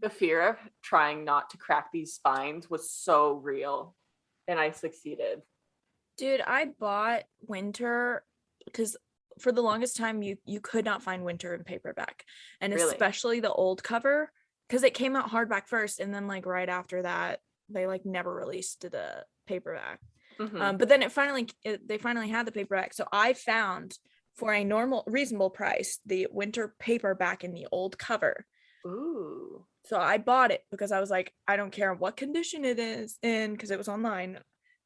The fear of trying not to crack these spines was so real, and I succeeded. Dude, I bought Winter because for the longest time you could not find Winter in paperback, and Really? especially the old cover because it came out hardback first, and then like right after that they like never released the paperback. Mm-hmm. But then they finally had the paperback, so I found for a normal reasonable price the Winter paperback in the old cover. Ooh. So I bought it because I was like, I don't care what condition it is in because it was online. I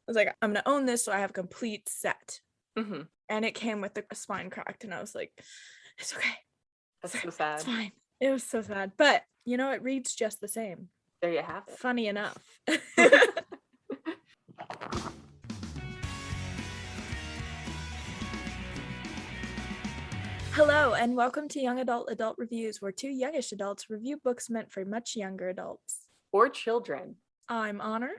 was like, I'm gonna own this, so I have a complete set. Mm-hmm. And it came with the spine cracked, and I was like, it's okay, That's so it's sad. fine. It was so sad, but it reads just the same. There you have Funny enough. it. Hello, and welcome to Young Adult Reviews, where two youngish adults review books meant for much younger adults. Or children. I'm Honor.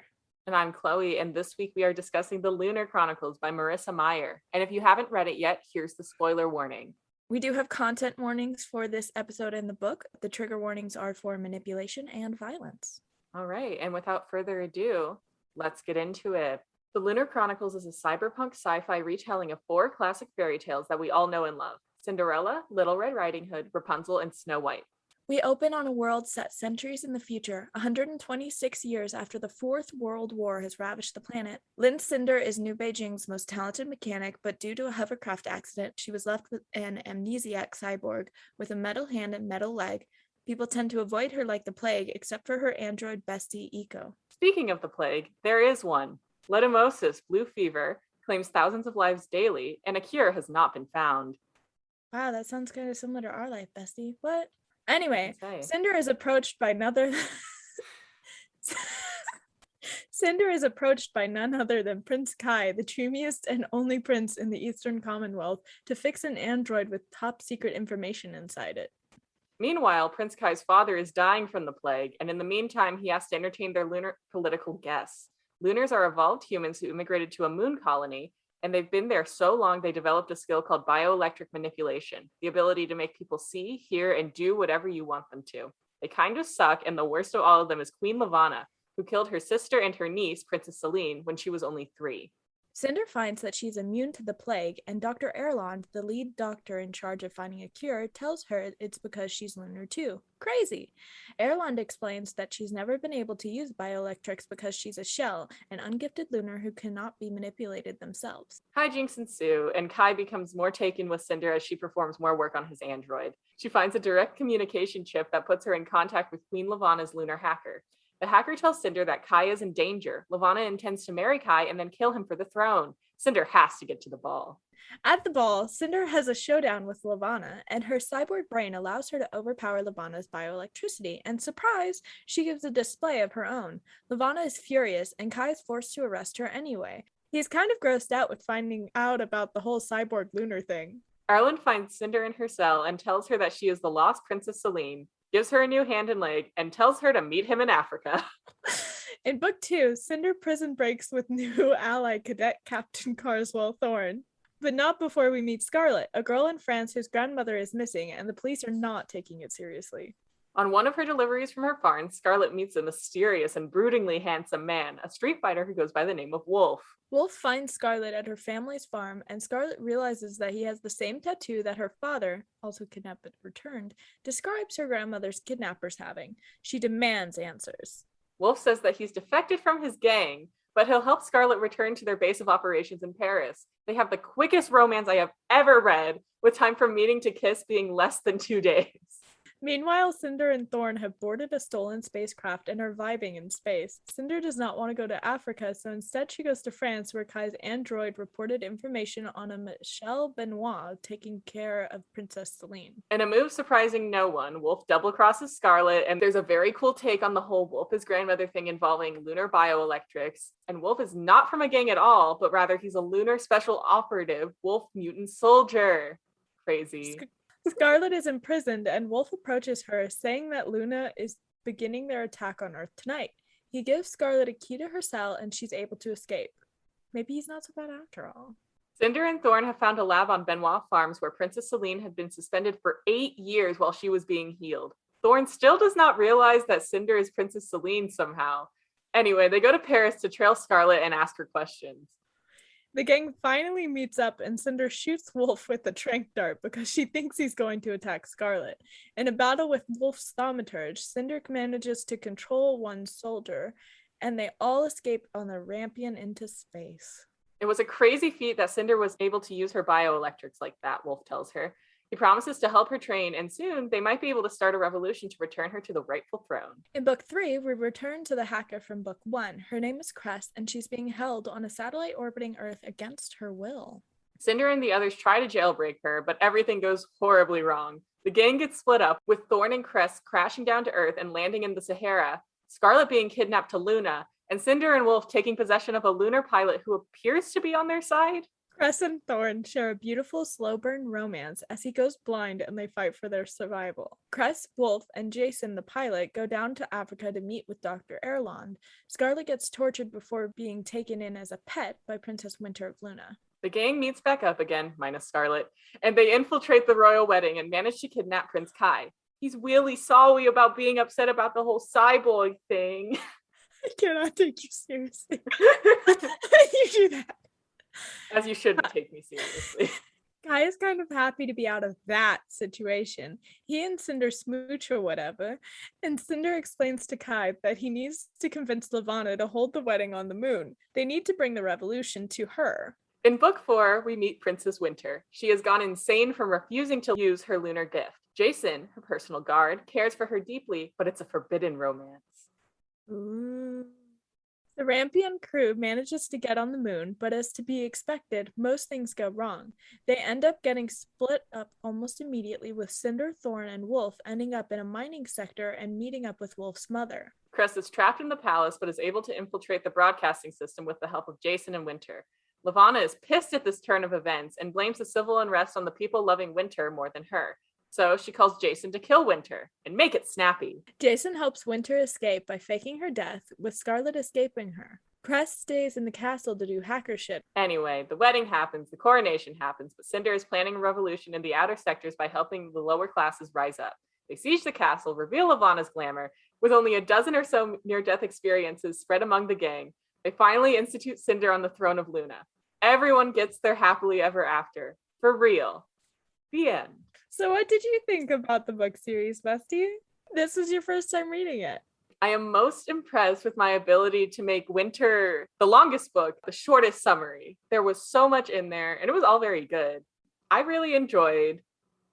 And I'm Chloe, and this week we are discussing the Lunar Chronicles by Marissa Meyer. And if you haven't read it yet, here's the spoiler warning. We do have content warnings for this episode in the book. The trigger warnings are for manipulation and violence. All right, and without further ado, let's get into it. The Lunar Chronicles is a cyberpunk sci-fi retelling of 4 classic fairy tales that we all know and love: Cinderella, Little Red Riding Hood, Rapunzel, and Snow White. We open on a world set centuries in the future, 126 years after the Fourth World War has ravaged the planet. Lynn Cinder is New Beijing's most talented mechanic, but due to a hovercraft accident, she was left with an amnesiac cyborg with a metal hand and metal leg. People tend to avoid her like the plague, except for her android bestie, Eco. Speaking of the plague, there is one. Leishmaniasis, blue fever, claims thousands of lives daily, and a cure has not been found. Wow, that sounds kind of similar to our life, bestie. What? Anyway, Okay. Cinder is approached by Cinder is approached by none other than Prince Kai, the dreamiest and only prince in the Eastern Commonwealth, to fix an android with top secret information inside it. Meanwhile, Prince Kai's father is dying from the plague, and in the meantime, he has to entertain their lunar political guests. Lunars are evolved humans who immigrated to a moon colony, and they've been there so long they developed a skill called bioelectric manipulation, the ability to make people see, hear, and do whatever you want them to. They kind of suck, and the worst of all of them is Queen Lavanna, who killed her sister and her niece, Princess Celine, when she was only 3. Cinder finds that she's immune to the plague, and Dr. Erland, the lead doctor in charge of finding a cure, tells her it's because she's lunar too. Crazy! Erland explains that she's never been able to use bioelectrics because she's a shell, an ungifted lunar who cannot be manipulated themselves. Hijinks ensue, and Kai becomes more taken with Cinder as she performs more work on his android. She finds a direct communication chip that puts her in contact with Queen Lavanna's lunar hacker. The hacker tells Cinder that Kai is in danger. Lavanna intends to marry Kai and then kill him for the throne. Cinder has to get to the ball. At the ball, Cinder has a showdown with Lavanna, and her cyborg brain allows her to overpower Lavanna's bioelectricity, and surprise, she gives a display of her own. Lavanna is furious, and Kai is forced to arrest her anyway. He's kind of grossed out with finding out about the whole cyborg lunar thing. Arlen finds Cinder in her cell and tells her that she is the lost Princess Celine, gives her a new hand and leg, and tells her to meet him in Africa. In book 2, Cinder prison breaks with new ally cadet Captain Carswell Thorne. But not before we meet Scarlet, a girl in France whose grandmother is missing, and the police are not taking it seriously. On one of her deliveries from her farm, Scarlet meets a mysterious and broodingly handsome man, a street fighter who goes by the name of Wolf. Wolf finds Scarlet at her family's farm, and Scarlet realizes that he has the same tattoo that her father, also kidnapped but returned, describes her grandmother's kidnappers having. She demands answers. Wolf says that he's defected from his gang, but he'll help Scarlet return to their base of operations in Paris. They have the quickest romance I have ever read, with time from meeting to kiss being less than 2 days. Meanwhile, Cinder and Thorne have boarded a stolen spacecraft and are vibing in space. Cinder does not want to go to Africa, so instead she goes to France, where Kai's android reported information on a Michelle Benoit taking care of Princess Celine. In a move surprising no one, Wolf double crosses Scarlet, and there's a very cool take on the whole Wolf is grandmother thing involving lunar bioelectrics. And Wolf is not from a gang at all, but rather he's a lunar special operative, Wolf mutant soldier. Crazy. Scarlet is imprisoned, and Wolf approaches her, saying that Luna is beginning their attack on Earth tonight. He gives Scarlet a key to her cell, and she's able to escape. Maybe he's not so bad after all. Cinder and Thorne have found a lab on Benoit Farms where Princess Celine had been suspended for 8 years while she was being healed. Thorn still does not realize that Cinder is Princess Celine somehow. Anyway, they go to Paris to trail Scarlet and ask her questions. The gang finally meets up and Cinder shoots Wolf with a tranq dart because she thinks he's going to attack Scarlet. In a battle with Wolf's thaumaturge, Cinder manages to control one soldier, and they all escape on the rampion into space. It was a crazy feat that Cinder was able to use her bioelectrics like that, Wolf tells her. He promises to help her train, and soon they might be able to start a revolution to return her to the rightful throne. In book 3, we return to the hacker from book 1. Her name is Cress, and she's being held on a satellite orbiting Earth against her will. Cinder and the others try to jailbreak her, but everything goes horribly wrong. The gang gets split up, with Thorn and Cress crashing down to Earth and landing in the Sahara, Scarlet being kidnapped to Luna, and Cinder and Wolf taking possession of a lunar pilot who appears to be on their side. Cress and Thorn share a beautiful slow burn romance as he goes blind and they fight for their survival. Cress, Wolf, and Jason, the pilot, go down to Africa to meet with Dr. Erlond. Scarlet gets tortured before being taken in as a pet by Princess Winter of Luna. The gang meets back up again, minus Scarlet, and they infiltrate the royal wedding and manage to kidnap Prince Kai. He's really sorry about being upset about the whole cyborg thing. I cannot take you seriously. You do that. As you shouldn't take me seriously. Kai is kind of happy to be out of that situation. He and Cinder smooch or whatever, and Cinder explains to Kai that he needs to convince Levana to hold the wedding on the moon. They need to bring the revolution to her. In book 4, we meet Princess Winter. She has gone insane from refusing to use her lunar gift. Jason, her personal guard, cares for her deeply, but it's a forbidden romance. Ooh. The Rampion crew manages to get on the moon, but as to be expected, most things go wrong. They end up getting split up almost immediately, with Cinder, Thorn, and Wolf ending up in a mining sector and meeting up with Wolf's mother. Cress is trapped in the palace, but is able to infiltrate the broadcasting system with the help of Jason and Winter. Levana is pissed at this turn of events and blames the civil unrest on the people loving Winter more than her. So she calls Jason to kill Winter and make it snappy. Jason helps Winter escape by faking her death, with Scarlet escaping her. Cress stays in the castle to do hacker shit. Anyway, the wedding happens, the coronation happens, but Cinder is planning a revolution in the outer sectors by helping the lower classes rise up. They siege the castle, reveal Levana's glamour. With only a dozen or so near-death experiences spread among the gang, they finally institute Cinder on the throne of Luna. Everyone gets their happily ever after. For real. The end. So what did you think about the book series, Bestie? This was your first time reading it. I am most impressed with my ability to make Winter, the longest book, the shortest summary. There was so much in there, and it was all very good. I really enjoyed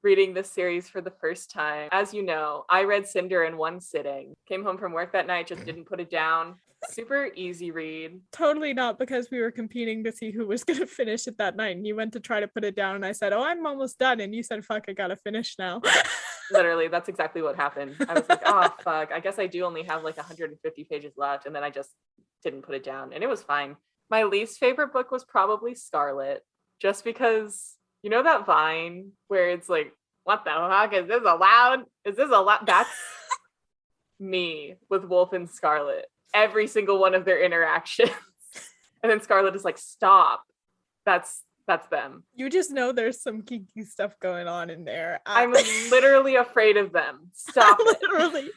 reading this series for the first time. As you know, I read Cinder in one sitting. Came home from work that night, just didn't put it down. Super easy read. Totally not, because we were competing to see who was going to finish it that night, and you went to try to put it down, and I said, oh, I'm almost done, and you said, fuck, I gotta finish now. Literally, that's exactly what happened. I was like, oh, fuck, I guess I do only have like 150 pages left, and then I just didn't put it down, and it was fine. My least favorite book was probably Scarlet, just because, you know that Vine where it's like, what the fuck, is this allowed? Is this allowed? That's me with Wolf and Scarlet. Every single one of their interactions. And then Scarlet is like, stop. That's them. You just know there's some kinky stuff going on in there. I'm literally afraid of them. Stop it. Literally.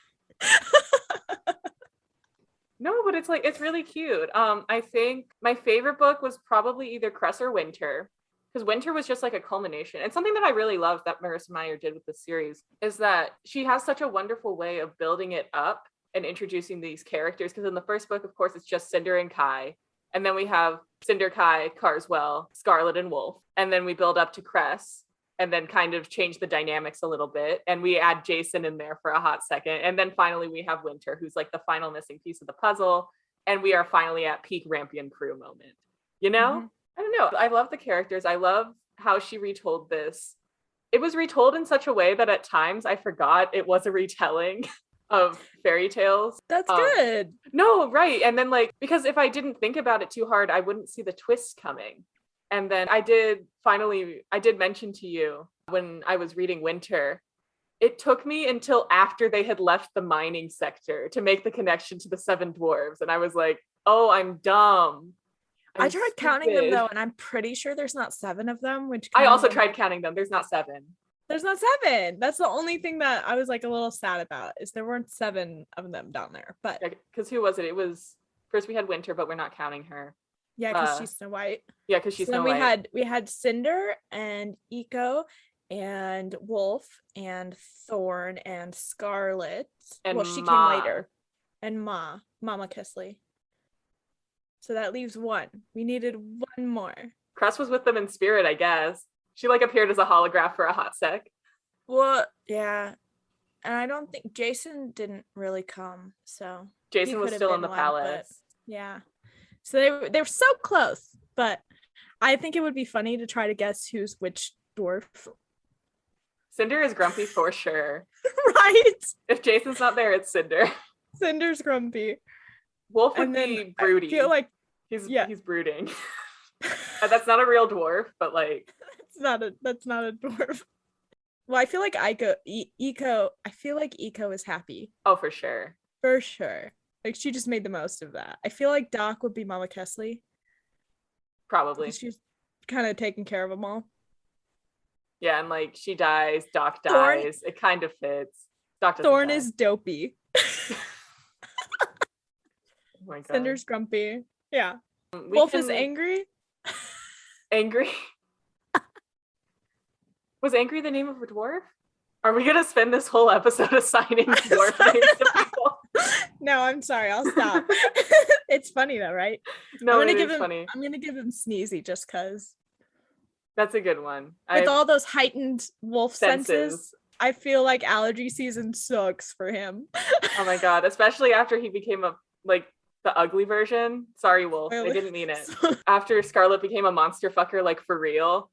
No, but it's like, it's really cute. I think my favorite book was probably either Cress or Winter, because Winter was just like a culmination. And something that I really love that Marissa Meyer did with this series is that she has such a wonderful way of building it up and introducing these characters, because in the first book, of course, it's just Cinder and Kai. And then we have Cinder, Kai, Carswell, Scarlet, and Wolf. And then we build up to Cress and then kind of change the dynamics a little bit. And we add Jason in there for a hot second. And then finally we have Winter, who's like the final missing piece of the puzzle. And we are finally at peak Rampion crew moment. You know? Mm-hmm. I don't know. I love the characters. I love how she retold this. It was retold in such a way that at times I forgot it was a retelling of fairy tales. That's good. No, right. And then like, because if I didn't think about it too hard, I wouldn't see the twist coming. And then I did mention to you when I was reading Winter, it took me until after they had left the mining sector to make the connection to the Seven Dwarves. And I was like, oh, I'm dumb. I tried counting them though, and I'm pretty sure there's not 7 of them, which I also tried counting them. There's not 7. There's not 7. That's the only thing that I was like a little sad about, is there weren't 7 of them down there. But Because who was it? It was, first we had Winter, but we're not counting her. yeah, because she's Snow White. Yeah, because she's So then Snow White. we had Cinder and Eco and Wolf and Thorn and Scarlet. And well, she Ma. came later. And Mama Kesley. So that leaves 1. We needed 1 more. Cress was with them in spirit, I guess. She like appeared as a holograph for a hot sec. Well, yeah. And I don't think Jason didn't really come, so Jason was still in the palace. Yeah. So they were so close, but I think it would be funny to try to guess who's which dwarf. Cinder is grumpy for sure. Right? If Jason's not there, it's Cinder. Cinder's grumpy. Wolf would be broody. I feel like he's brooding. That's not a real dwarf, but like that's not a dwarf. Well, I feel like Eco is happy. Oh, for sure. For sure. Like, she just made the most of that. I feel like Doc would be Mama Kesley. Probably. She's kind of taking care of them all. Yeah, and like she dies, Doc dies. It kind of fits. Doc doesn't Thorn die. is dopey. Oh my God. Cinder's grumpy. Yeah. Wolf is angry. Angry? Was angry the name of a dwarf? Are we gonna spend this whole episode assigning dwarf names to people? No, I'm sorry. I'll stop. It's funny though, right? No, it is funny. I'm gonna give him Sneezy just because. That's a good one. With all those heightened wolf senses, I feel like allergy season sucks for him. Oh my God, especially after he became the ugly version. Sorry, Wolf. I didn't mean it. After Scarlet became a monster fucker, like for real.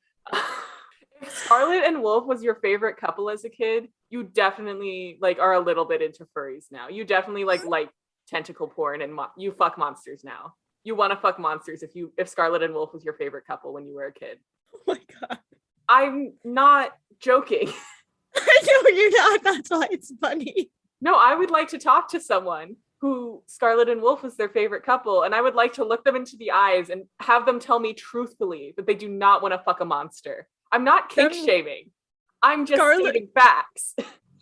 If Scarlet and Wolf was your favorite couple as a kid, you definitely like are a little bit into furries now. You definitely like tentacle porn and you fuck monsters now. You want to fuck monsters if Scarlet and Wolf was your favorite couple when you were a kid. Oh my God. I'm not joking. I know you're not. That's why it's funny. No, I would like to talk to someone who Scarlet and Wolf was their favorite couple, and I would like to look them into the eyes and have them tell me truthfully that they do not want to fuck a monster. I'm not kink shaming. I'm just stating facts.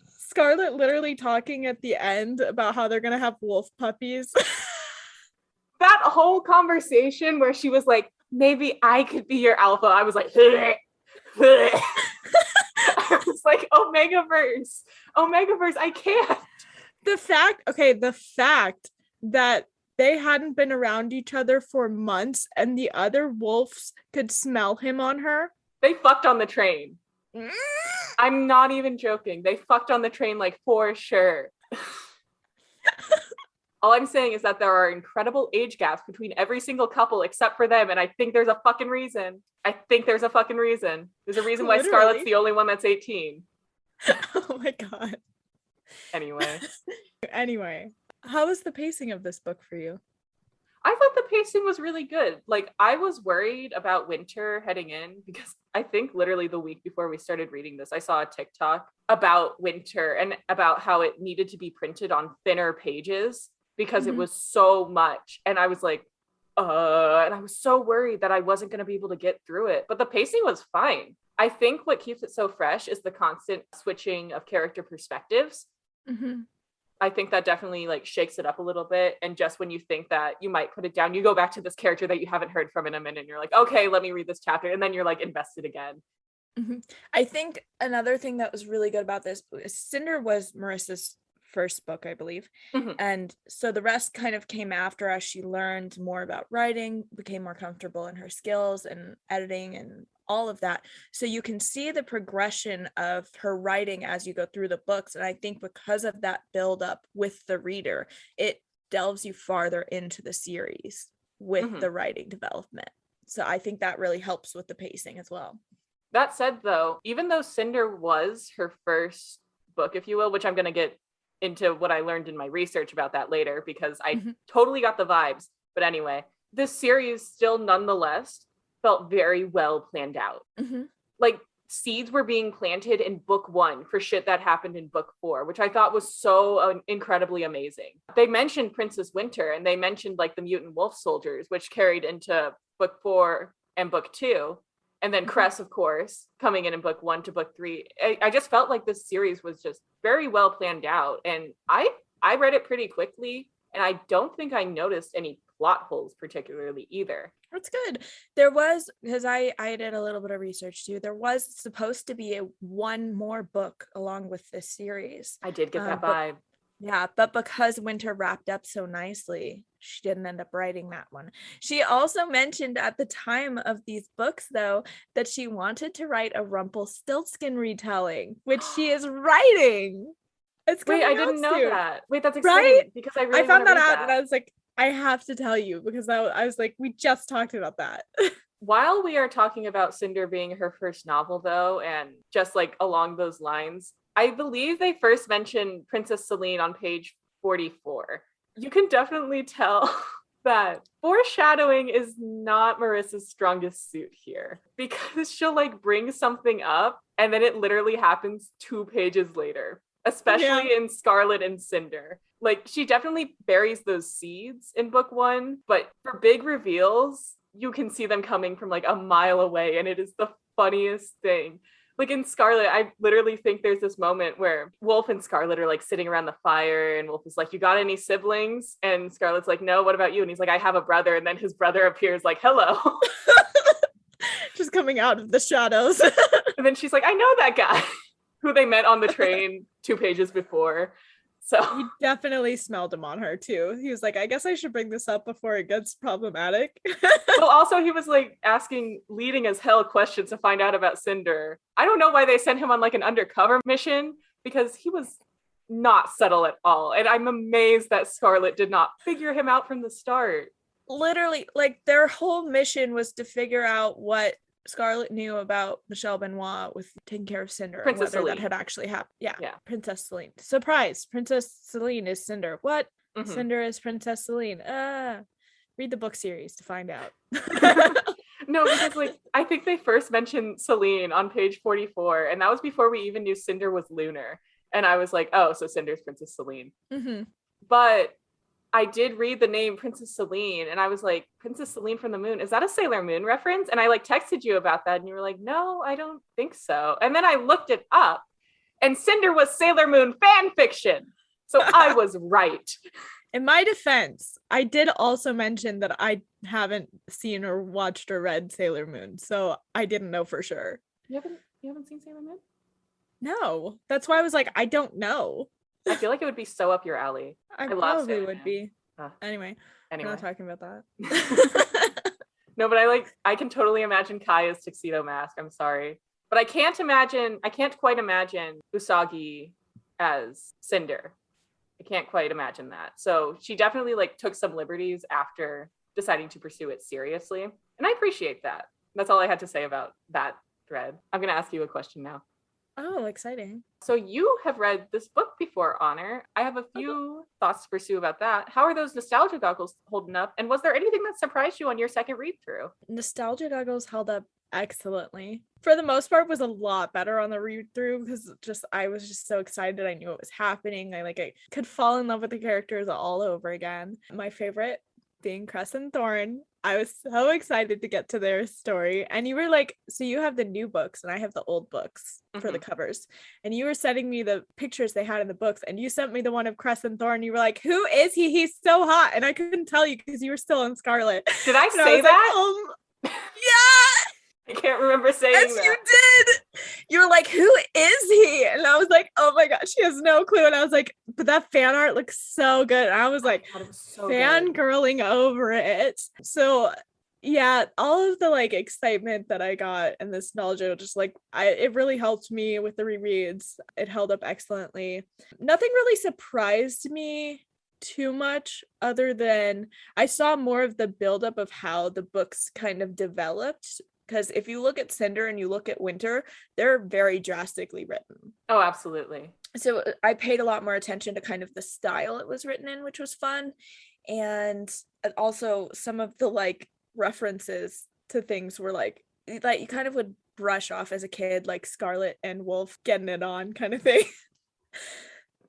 Scarlet literally talking at the end about how they're gonna have wolf puppies. That whole conversation where she was like, maybe I could be your alpha. I was like, I was like, Omegaverse, I can't. The fact that they hadn't been around each other for months and the other wolves could smell him on her. They fucked on the train. I'm not even joking. They fucked on the train, like, for sure. All I'm saying is that there are incredible age gaps between every single couple except for them, and I think there's a fucking reason. There's a reason why Scarlet's the only one that's 18. Oh my God. Anyway, how was the pacing of this book for you? I thought the pacing was really good. Like, I was worried about Winter heading in because I think literally the week before we started reading this, I saw a TikTok about Winter and about how it needed to be printed on thinner pages because it was so much. And I was like, and I was so worried that I wasn't going to be able to get through it. But the pacing was fine. I think what keeps it so fresh is the constant switching of character perspectives. Mm-hmm. I think that definitely like shakes it up a little bit. And just when you think that you might put it down, you go back to this character that you haven't heard from in a minute and you're like, okay, let me read this chapter. And then you're like invested again. Mm-hmm. I think another thing that was really good about this, Cinder was Marissa's first book, I believe. Mm-hmm. And so the rest kind of came after as she learned more about writing, became more comfortable in her skills and editing and all of that. So you can see the progression of her writing as you go through the books. And I think because of that build up with the reader, it delves you farther into the series with the writing development. So I think that really helps with the pacing as well. That said, though, even though Cinder was her first book, if you will, which I'm going to get into what I learned in my research about that later, because I totally got the vibes. But anyway, this series still nonetheless felt very well planned out. Like, seeds were being planted in book 1 for shit that happened in book 4, which I thought was so incredibly amazing. They mentioned Princess Winter and they mentioned like the mutant wolf soldiers, which carried into book 4 and book 2. And then Cress, of course, coming in book 1 to book 3. I just felt like this series was just very well planned out. And I read it pretty quickly, and I don't think I noticed any plot holes particularly either. That's good. There was, because I did a little bit of research too, there was supposed to be one more book along with this series. I did get that vibe. Yeah, but because Winter wrapped up so nicely, she didn't end up writing that one. She also mentioned at the time of these books, though, that she wanted to write a Rumpelstiltskin retelling, which she is writing. Wait, I didn't know that. Wait, that's exciting, right? Because I really found that out that. and I was like, I have to tell you, because I was like, we just talked about that. While we are talking about Cinder being her first novel, though, and just like along those lines, I believe they first mentioned Princess Celine on page 44. You can definitely tell that foreshadowing is not Marissa's strongest suit here, because she'll like bring something up and then it literally happens 2 pages later, especially in Scarlet and Cinder. Like, she definitely buries those seeds in book 1, but for big reveals, you can see them coming from like a mile away, and it is the funniest thing. Like in Scarlet, I literally think there's this moment where Wolf and Scarlet are like sitting around the fire, and Wolf is like, "You got any siblings?" And Scarlet's like, "No, what about you?" And he's like, "I have a brother." And then his brother appears like, "Hello." Just coming out of the shadows. And then she's like, "I know that guy," who they met on the train 2 pages before. So he definitely smelled him on her too. He was like, I guess I should bring this up before it gets problematic. Well, also he was like asking leading as hell questions to find out about Cinder. I don't know why they sent him on like an undercover mission, because he was not subtle at all. And I'm amazed that Scarlet did not figure him out from the start. Literally, like, their whole mission was to figure out what Scarlet knew about Michelle Benoit with taking care of Cinder, Princess whether Celine. that had actually happened. Yeah. Princess Celine. Surprise! Princess Celine is Cinder. What? Mm-hmm. Cinder is Princess Celine. Read the book series to find out. No, because like I think they first mentioned Celine on page 44, and that was before we even knew Cinder was lunar. And I was like, oh, so Cinder's Princess Celine. Mm-hmm. But I did read the name Princess Celine, and I was like, Princess Celine from the Moon, is that a Sailor Moon reference? And I like texted you about that, and you were like, no, I don't think so. And then I looked it up, and Cinder was Sailor Moon fan fiction. So I was right. In my defense, I did also mention that I haven't seen or watched or read Sailor Moon, so I didn't know for sure. You haven't seen Sailor Moon? No, that's why I was like, I don't know. I feel like it would be so up your alley. I love probably Sailor would Moon. be. Anyway, we're not talking about that. No, but I can totally imagine Kaya's tuxedo mask. I'm sorry. But I can't quite imagine Usagi as Cinder. I can't quite imagine that. So she definitely like took some liberties after deciding to pursue it seriously. And I appreciate that. That's all I had to say about that thread. I'm going to ask you a question now. Oh, exciting. So you have read this book before, Honor. I have a few thoughts to pursue about that. How are those nostalgia goggles holding up? And was there anything that surprised you on your second read through? Nostalgia goggles held up excellently. For the most part, was a lot better on the read through, because I was just so excited. I knew what was happening. I could fall in love with the characters all over again. My favorite being Cress and Thorn. I was so excited to get to their story. And you were like, so you have the new books and I have the old books for the covers. And you were sending me the pictures they had in the books, and you sent me the one of Cress and Thorn. You were like, who is he? He's so hot. And I couldn't tell you because you were still in Scarlet. Did I say that? Like, yeah! I can't remember saying yes, that. You did. You were like, who is he? And I was like, oh my gosh, she has no clue. And I was like, but that fan art looks so good. And I was like, fangirling over it. So yeah, all of the like excitement that I got and this nostalgia, just like it really helped me with the rereads. It held up excellently. Nothing really surprised me too much, other than I saw more of the buildup of how the books kind of developed. Because if you look at Cinder and you look at Winter, they're very drastically written. Oh, absolutely. So I paid a lot more attention to kind of the style it was written in, which was fun. And also some of the like references to things were like that you kind of would brush off as a kid, like Scarlet and Wolf getting it on kind of thing.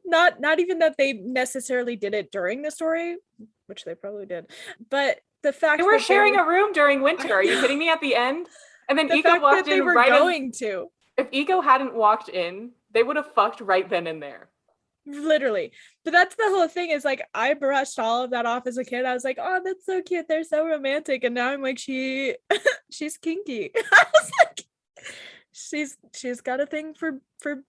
Not even that they necessarily did it during the story, which they probably did, but the fact they were sharing a room during Winter. Are you kidding me? At the end, And then The Ego fact walked that they in were right as going to. if Ego hadn't walked in, they would have fucked right then and there. Literally. But that's the whole thing, is like I brushed all of that off as a kid. I was like, oh, that's so cute. They're so romantic. And now I'm like, she's kinky. I was like, she's got a thing for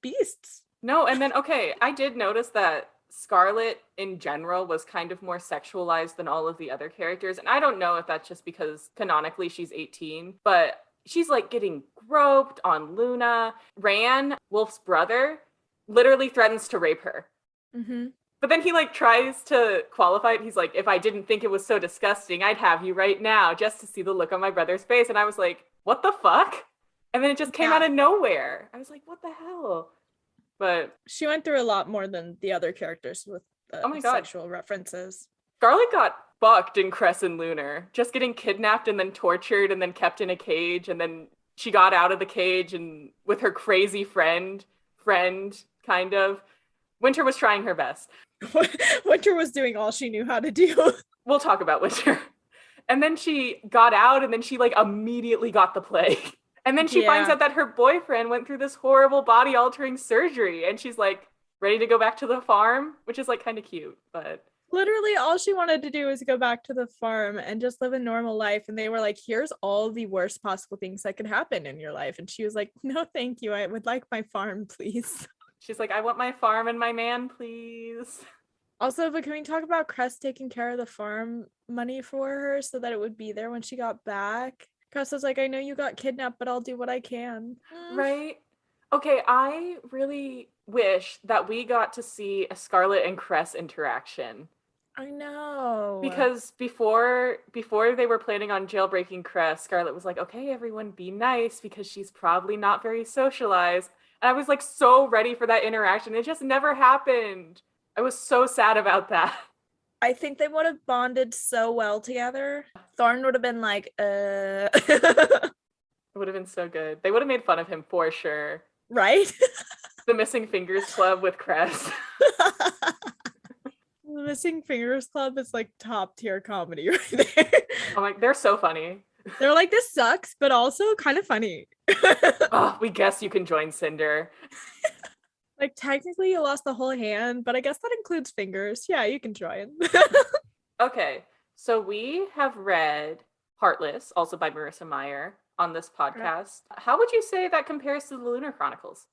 beasts. No, and then okay, I did notice that Scarlet in general was kind of more sexualized than all of the other characters. And I don't know if that's just because canonically she's 18, but she's like getting groped on Luna. Ran, Wolf's brother, literally threatens to rape her. Mm-hmm. But then he like tries to qualify it. He's like, if I didn't think it was so disgusting, I'd have you right now just to see the look on my brother's face. And I was like, what the fuck? And then it just came out of nowhere. I was like, what the hell? But she went through a lot more than the other characters with oh my God, sexual references. Scarlet got fucked in Cress and Lunar, just getting kidnapped and then tortured and then kept in a cage. And then she got out of the cage and with her crazy friend, kind of. Winter was trying her best. Winter was doing all she knew how to do. We'll talk about Winter. And then she got out and then she like immediately got the plague. And then she finds out that her boyfriend went through this horrible body altering surgery and she's like ready to go back to the farm, which is like kind of cute, but literally all she wanted to do was go back to the farm and just live a normal life. And they were like, here's all the worst possible things that could happen in your life. And she was like, no, thank you. I would like my farm, please. She's like, I want my farm and my man, please. Also, but can we talk about Cress taking care of the farm money for her so that it would be there when she got back? Cress was like, I know you got kidnapped, but I'll do what I can. Right? Okay, I really wish that we got to see a Scarlet and Cress interaction. I know. Because before they were planning on jailbreaking Cress, Scarlet was like, okay, everyone be nice because she's probably not very socialized. And I was like so ready for that interaction. It just never happened. I was so sad about that. I think they would have bonded so well together. Thorn would have been like, It would have been so good. They would have made fun of him for sure. Right? The Missing Fingers Club with Cress. The Missing Fingers Club is like top tier comedy right there. I'm like, they're so funny. They're like, this sucks, but also kind of funny. Oh, we guess you can join Cinder. Like, technically you lost the whole hand, but I guess that includes fingers. Yeah, you can join. Okay, so we have read Heartless, also by Marissa Meyer, on this podcast. How would you say that compares to the Lunar Chronicles?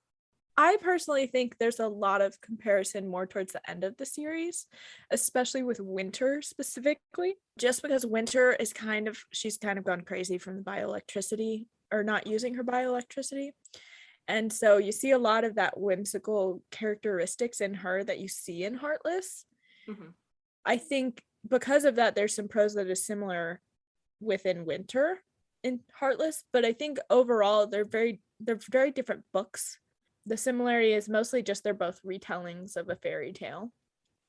I personally think there's a lot of comparison more towards the end of the series, especially with Winter specifically, just because Winter is she's kind of gone crazy from the bioelectricity or not using her bioelectricity. And so you see a lot of that whimsical characteristics in her that you see in Heartless. Mm-hmm. I think because of that, there's some prose that is similar within Winter in Heartless, but I think overall they're very different books. The similarity is mostly just they're both retellings of a fairy tale.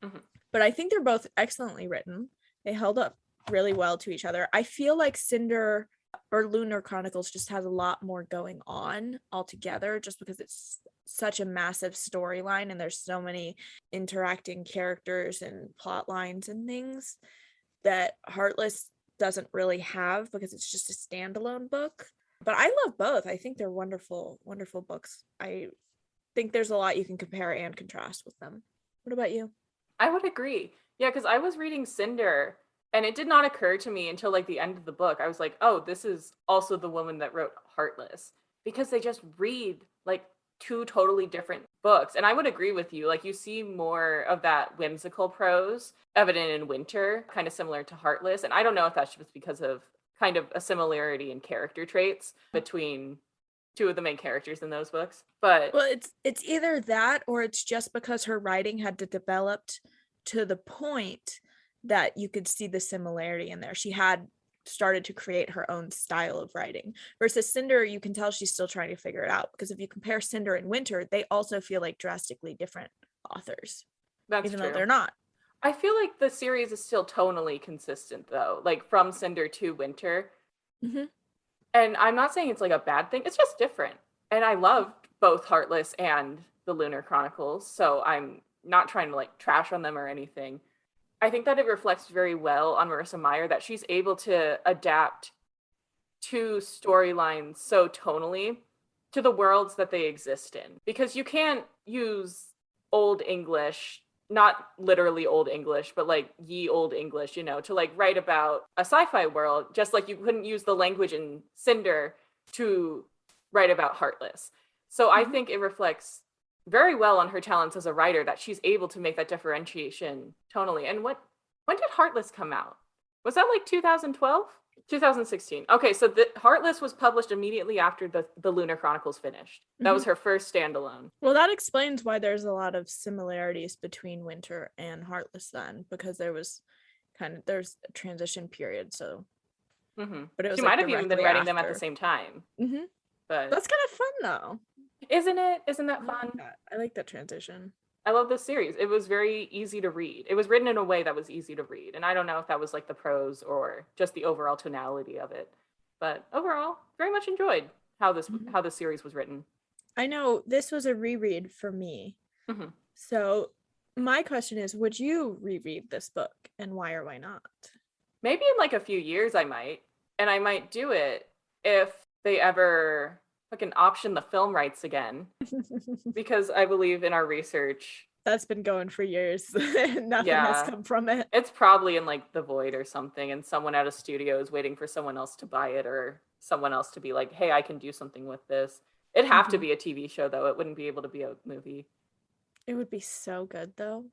Mm-hmm. But I think they're both excellently written. They held up really well to each other. I feel like Cinder or Lunar Chronicles just has a lot more going on altogether, just because it's such a massive storyline and there's so many interacting characters and plot lines and things that Heartless doesn't really have because it's just a standalone book. But I love both. I think they're wonderful, wonderful books. I think there's a lot you can compare and contrast with them. What about you? I would agree. Yeah, because I was reading Cinder and it did not occur to me until like the end of the book. I was like, oh, this is also the woman that wrote Heartless, because they just read like two totally different books. And I would agree with you. Like, you see more of that whimsical prose evident in Winter, kind of similar to Heartless. And I don't know if that's just because of kind of a similarity in character traits between two of the main characters in those books. But well, it's either that or it's just because her writing had to develop to the point that you could see the similarity in there. She had started to create her own style of writing, versus Cinder, you can tell she's still trying to figure it out, because if you compare Cinder and Winter, they also feel like drastically different authors. That's even true. though they're not. I feel like the series is still tonally consistent though, like from Cinder to Winter. Mm-hmm. And I'm not saying it's like a bad thing, it's just different. And I loved both Heartless and the Lunar Chronicles, so I'm not trying to like trash on them or anything. I think that it reflects very well on Marissa Meyer that she's able to adapt two storylines so tonally to the worlds that they exist in. Because you can't use Old English, not literally Old English, but like ye old English, to like write about a sci-fi world, just like you couldn't use the language in Cinder to write about Heartless. So I think it reflects very well on her talents as a writer that she's able to make that differentiation tonally. And when did Heartless come out? Was that like 2012? 2016. Okay, so the Heartless was published immediately after the Lunar Chronicles finished. That was her first standalone. Well, that explains why there's a lot of similarities between Winter and Heartless then, because there's a transition period. So, but it was she might have even been writing them at the same time. But that's kind of fun though, isn't it? Isn't that fun? I like that transition. I love this series. It was very easy to read. It was written in a way that was easy to read. And I don't know if that was like the prose or just the overall tonality of it. But overall, very much enjoyed how this series was written. I know this was a reread for me. So my question is, would you reread this book, and why or why not? Maybe in like a few years I might. And I might do it if they ever fucking option the film rights again. Because I believe in our research that's been going for years. Nothing has come from it. It's probably in like the void or something, and someone at a studio is waiting for someone else to buy it, or someone else to be like, hey, I can do something with this. It'd have to be a TV show though. It wouldn't be able to be a movie. It would be so good though.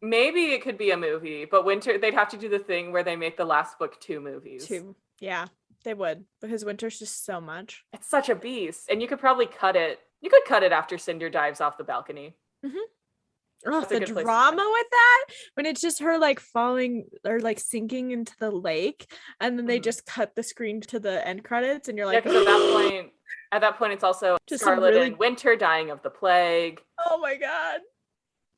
Maybe it could be a movie, but Winter, they'd have to do the thing where they make the last book 2 movies. 2. Yeah. They would, because Winter's just so much. It's such a beast. And you could probably cut it. You could cut it after Cinder dives off the balcony. Oh, the drama with that, when it's just her like falling or like sinking into the lake, and then they just cut the screen to the end credits, and you're like, because at that point it's also just Scarlet and Winter dying of the plague. Oh my god,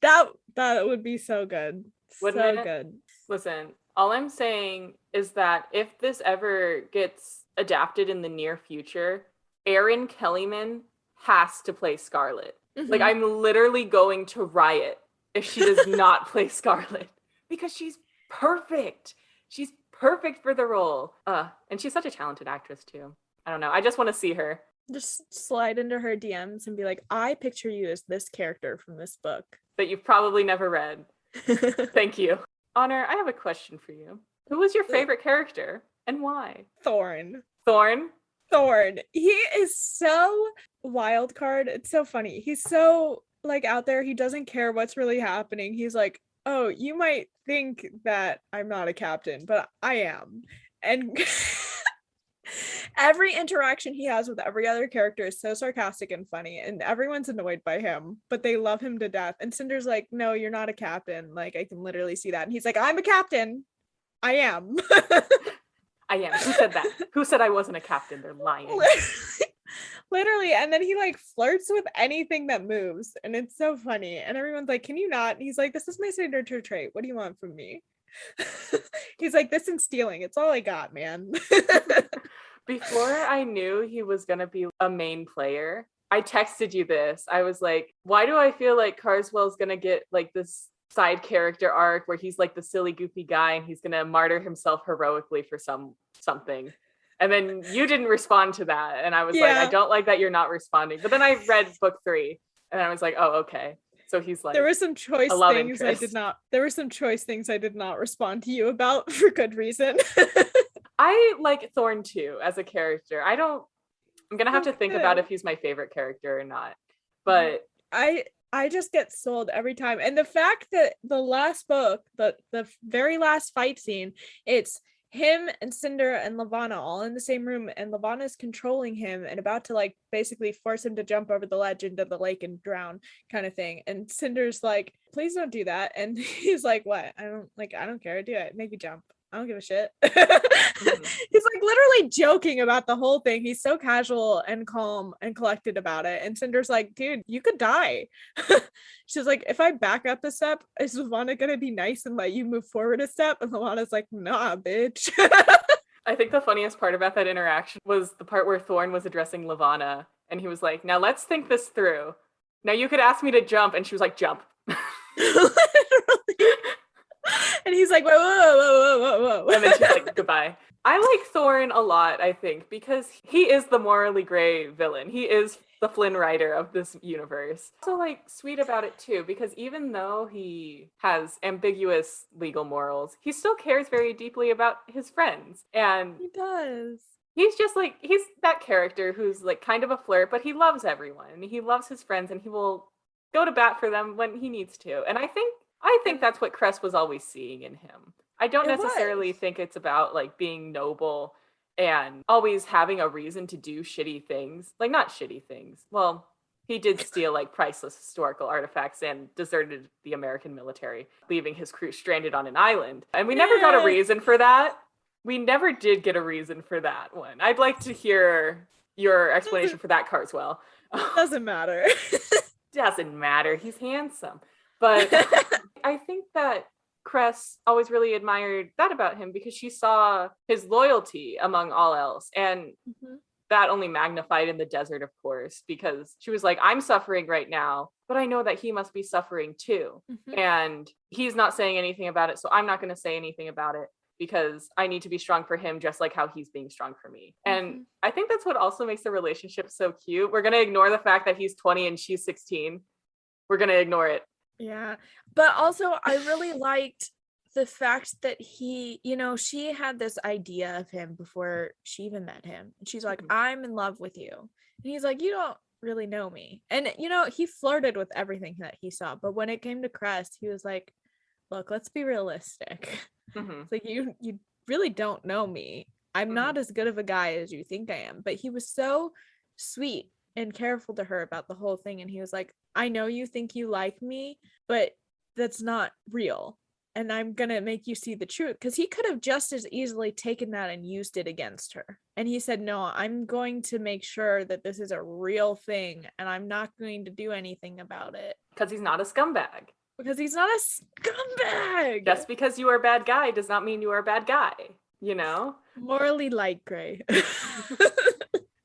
that would be so good. Wouldn't it? Good. Listen, all I'm saying is that if this ever gets adapted in the near future, Erin Kellyman has to play Scarlet. Like, I'm literally going to riot if she does not play Scarlet, because she's perfect. She's perfect for the role. And she's such a talented actress too. I don't know. I just want to see her. Just slide into her DMs and be like, I picture you as this character from this book that you've probably never read. Thank you. Honor, I have a question for you. Who was your favorite character and why? Thorn. He is so wild card. It's so funny. He's so like out there. He doesn't care what's really happening. He's like, oh, you might think that I'm not a captain, but I am. And every interaction he has with every other character is so sarcastic and funny, and everyone's annoyed by him, but they love him to death. And Cinder's like, no, you're not a captain. Like, I can literally see that. And he's like, I'm a captain. I am. I am. Who said that? Who said I wasn't a captain? They're lying. Literally. And then he like flirts with anything that moves, and it's so funny. And everyone's like, can you not? And he's like, this is my signature trait. What do you want from me? He's like, this and stealing. It's all I got, man. Before I knew he was going to be a main player, I texted you this. I was like, why do I feel like Carswell's going to get like this side character arc where he's like the silly goofy guy and he's going to martyr himself heroically for something? And then you didn't respond to that, and I was like, I don't like that you're not responding. But then I read book 3 and I was like, oh, okay. So he's like, there were some choice things I did not respond to you about for good reason. I like Thorn too as a character. I'm gonna have to think about if he's my favorite character or not. But I just get sold every time. And the fact that the last book, the very last fight scene, it's him and Cinder and Lavanna all in the same room, and Lavanna's controlling him and about to like basically force him to jump over the ledge into the lake and drown, kind of thing. And Cinder's like, please don't do that. And he's like, what? I don't care. Do it. Make you jump. I don't give a shit. He's like literally joking about the whole thing. He's so casual and calm and collected about it. And Cinder's like, dude, you could die. She's like, if I back up a step, is Lavanna gonna be nice and let you move forward a step? And Lavanna's like, nah, bitch. I think the funniest part about that interaction was the part where Thorn was addressing Lavanna, and he was like, now let's think this through. Now you could ask me to jump, and she was like, jump. And he's like, whoa. And then she's like, goodbye. I like Thorne a lot, I think, because he is the morally gray villain. He is the Flynn Rider of this universe. Also, like, sweet about it too, because even though he has ambiguous legal morals, he still cares very deeply about his friends. And He does. he's just like, he's that character who's like kind of a flirt, but he loves everyone. He loves his friends and he will go to bat for them when he needs to. And I think that's what Cress was always seeing in him. I don't It necessarily was. think it's about like being noble and always having a reason to do shitty things. Like, not shitty things. Well, he did steal like priceless historical artifacts and deserted the American military, leaving his crew stranded on an island. And we never got a Eh, reason for that. We never did get a reason for that one. I'd like to hear your explanation for that, Carswell. doesn't matter. Doesn't matter. He's handsome. But I think that Cress always really admired that about him because she saw his loyalty among all else. And Mhm. that only magnified in the desert, of course, because she was like, I'm suffering right now, but I know that he must be suffering too. Mhm. And he's not saying anything about it, so I'm not going to say anything about it because I need to be strong for him just like how he's being strong for me. And I think that's what also makes the relationship so cute. We're going to ignore the fact that he's 20 and she's 16. We're going to ignore it. Yeah. But also, I really liked the fact that he, she had this idea of him before she even met him. And she's like, Mhm. I'm in love with you. And he's like, you don't really know me. And, he flirted with everything that he saw. But when it came to Crest, he was like, look, let's be realistic. Mhm. It's like, you really don't know me. I'm not as good of a guy as you think I am. But he was so sweet and careful to her about the whole thing. And he was like, I know you think you like me, but that's not real. And I'm going to make you see the truth. Because he could have just as easily taken that and used it against her. And he said, no, I'm going to make sure that this is a real thing. And I'm not going to do anything about it. Because he's not a scumbag. Because he's not a scumbag. Just because you are a bad guy does not mean you are a bad guy, you know? Morally light gray.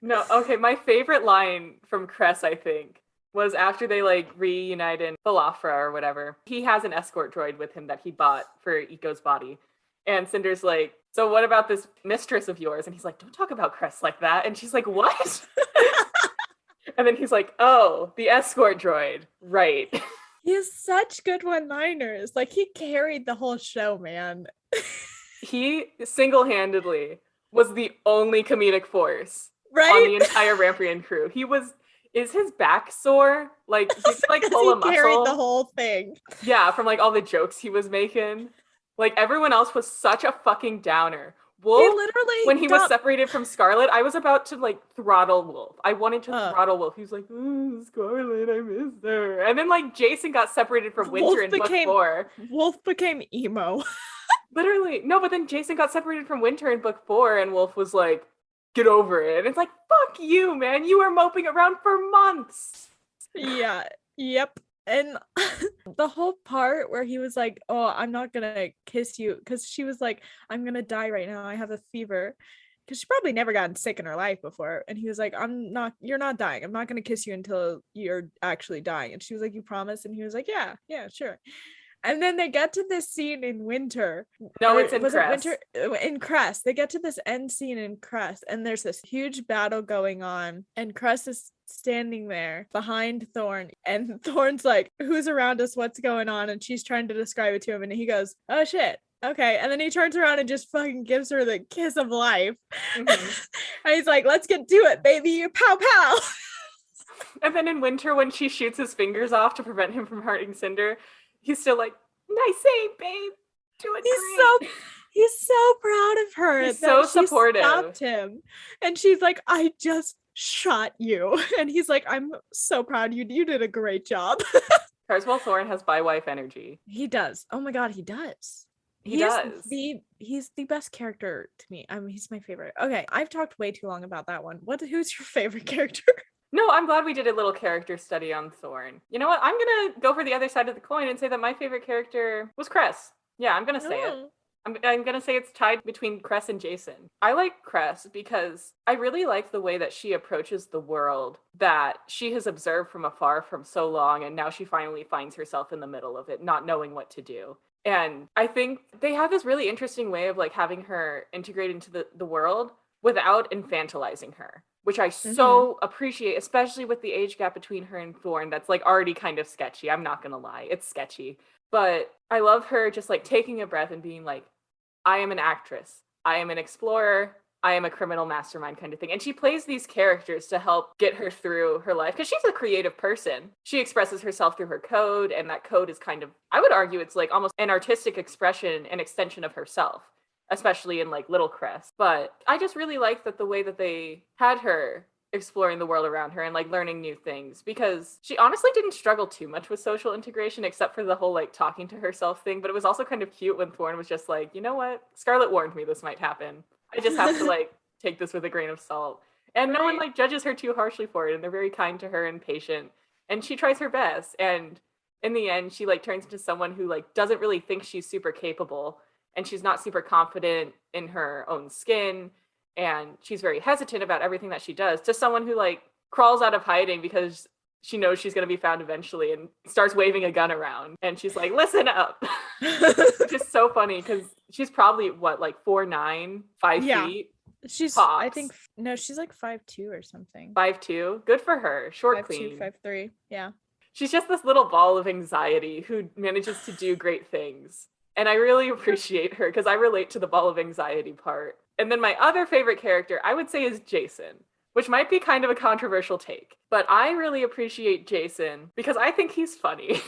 No, okay, my favorite line from Cress, I think, was after they like reunite in Balafra or whatever. He has an escort droid with him that he bought for Eco's body. And Cinder's like, so what about this mistress of yours? And he's like, don't talk about Cress like that. And she's like, what? And then he's like, oh, the escort droid. Right. He has such good one-liners. Like, he carried the whole show, man. He single-handedly was the only comedic force Right? on the entire Rampian crew. Is his back sore? Like, he could, like, pull a muscle. He carried the whole thing. Yeah, from like all the jokes he was making. Like, everyone else was such a fucking downer. Wolf, He literally when he was separated from Scarlet, I was about to like throttle Wolf. I wanted to throttle Wolf. He was like, Scarlet, I miss her. And then like Jason got separated from Winter in book 4. Wolf became emo. Literally. No, but then Jason got separated from Winter in book 4 and Wolf was like, get over it. And it's like, fuck you, man. You were moping around for months. Yeah. Yep. And the whole part where he was like, oh, I'm not gonna kiss you, because she was like, I'm gonna die right now, I have a fever, because she probably never gotten sick in her life before. And he was like, you're not dying, I'm not gonna kiss you until you're actually dying. And she was like, you promise? And he was like, yeah, sure. And then they get to this scene in Winter. No, it's in was Cress. It Winter? In Cress. They get to this end scene in Cress, and there's this huge battle going on, and Cress is standing there behind Thorne, and Thorne's like, who's around us? What's going on? And she's trying to describe it to him, and he goes, oh shit. Okay. And then he turns around and just fucking gives her the kiss of life. Mm-hmm. And he's like, let's get to it, baby. Pow pow. And then in Winter, when she shoots his fingers off to prevent him from hurting Cinder, he's still like, nice aim, babe. Doing great. He's so proud of her. He's so supportive. She stopped him. And she's like, I just shot you. And he's like, I'm so proud. You did a great job. Carswell Thorne has bi-wife energy. He does. Oh my God, he does. He does. He's the best character to me. He's my favorite. Okay, I've talked way too long about that one. Who's your favorite character? No, I'm glad we did a little character study on Thorne. You know what? I'm going to go for the other side of the coin and say that my favorite character was Cress. Yeah, I'm going to say it. I'm going to say it's tied between Cress and Jason. I like Cress because I really like the way that she approaches the world that she has observed from afar from so long, and now she finally finds herself in the middle of it, not knowing what to do. And I think they have this really interesting way of like having her integrate into the world without infantilizing her, which I Mm-hmm. so appreciate, especially with the age gap between her and Thorne. That's like already kind of sketchy. I'm not gonna lie, it's sketchy. But I love her just like taking a breath and being like, I am an actress. I am an explorer. I am a criminal mastermind kind of thing. And she plays these characters to help get her through her life because she's a creative person. She expresses herself through her code, and that code is kind of, I would argue, it's like almost an artistic expression and extension of herself, especially in like Little Crest. But I just really like that the way that they had her exploring the world around her and like learning new things because she honestly didn't struggle too much with social integration except for the whole like talking to herself thing. But it was also kind of cute when Thorne was just like, you know what, Scarlet warned me this might happen. I just have to like take this with a grain of salt. And no one Right. like judges her too harshly for it, and they're very kind to her and patient, and she tries her best. And in the end she like turns into someone who like doesn't really think she's super capable, and she's not super confident in her own skin, and she's very hesitant about everything that she does, to someone who like crawls out of hiding because she knows she's going to be found eventually and starts waving a gun around, and she's like, listen up. Which is so funny because she's probably what, like 4'9", five Yeah. feet She's, I think, tops. no, she's like 5'2" or something. 5'2", good for her, short 5'2", queen. 5'3". Yeah. She's just this little ball of anxiety who manages to do great things. And I really appreciate her because I relate to the ball of anxiety part. And then my other favorite character, I would say, is Jason, which might be kind of a controversial take. But I really appreciate Jason because I think he's funny.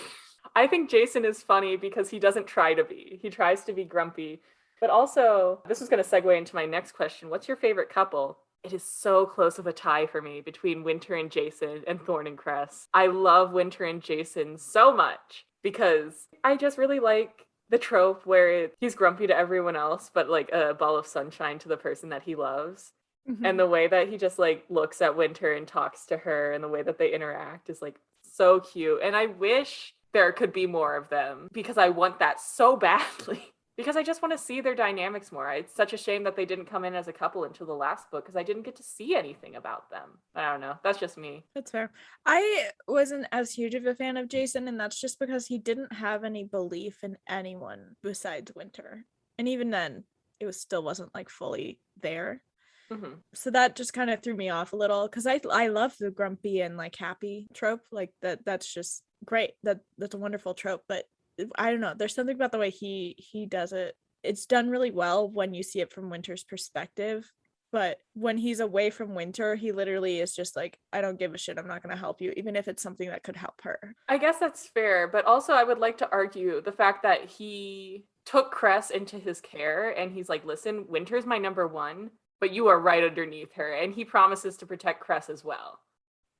I think Jason is funny because he doesn't try to be. He tries to be grumpy. But also, this is going to segue into my next question. What's your favorite couple? It is so close of a tie for me between Winter and Jason and Thorne and Cress. I love Winter and Jason so much because I just really like the trope where he's grumpy to everyone else, but like a ball of sunshine to the person that he loves. And Mm-hmm. the way that he just like looks at Winter and talks to her and the way that they interact is like so cute. And I wish there could be more of them because I want that so badly. Because I just want to see their dynamics more. It's such a shame that they didn't come in as a couple until the last book because I didn't get to see anything about them. I don't know. That's just me. That's fair. I wasn't as huge of a fan of Jason, and that's just because he didn't have any belief in anyone besides Winter. And even then, it was still wasn't like fully there. Mm-hmm. So that just kind of threw me off a little because I love the grumpy and like happy trope. Like that's just great. That's a wonderful trope. But I don't know. There's something about the way he does it. It's done really well when you see it from Winter's perspective. But when he's away from Winter, he literally is just like, I don't give a shit. I'm not going to help you, even if it's something that could help her. I guess that's fair, but also I would like to argue the fact that he took Cress into his care and he's like, listen, Winter's my number one, but you are right underneath her. And he promises to protect Cress as well.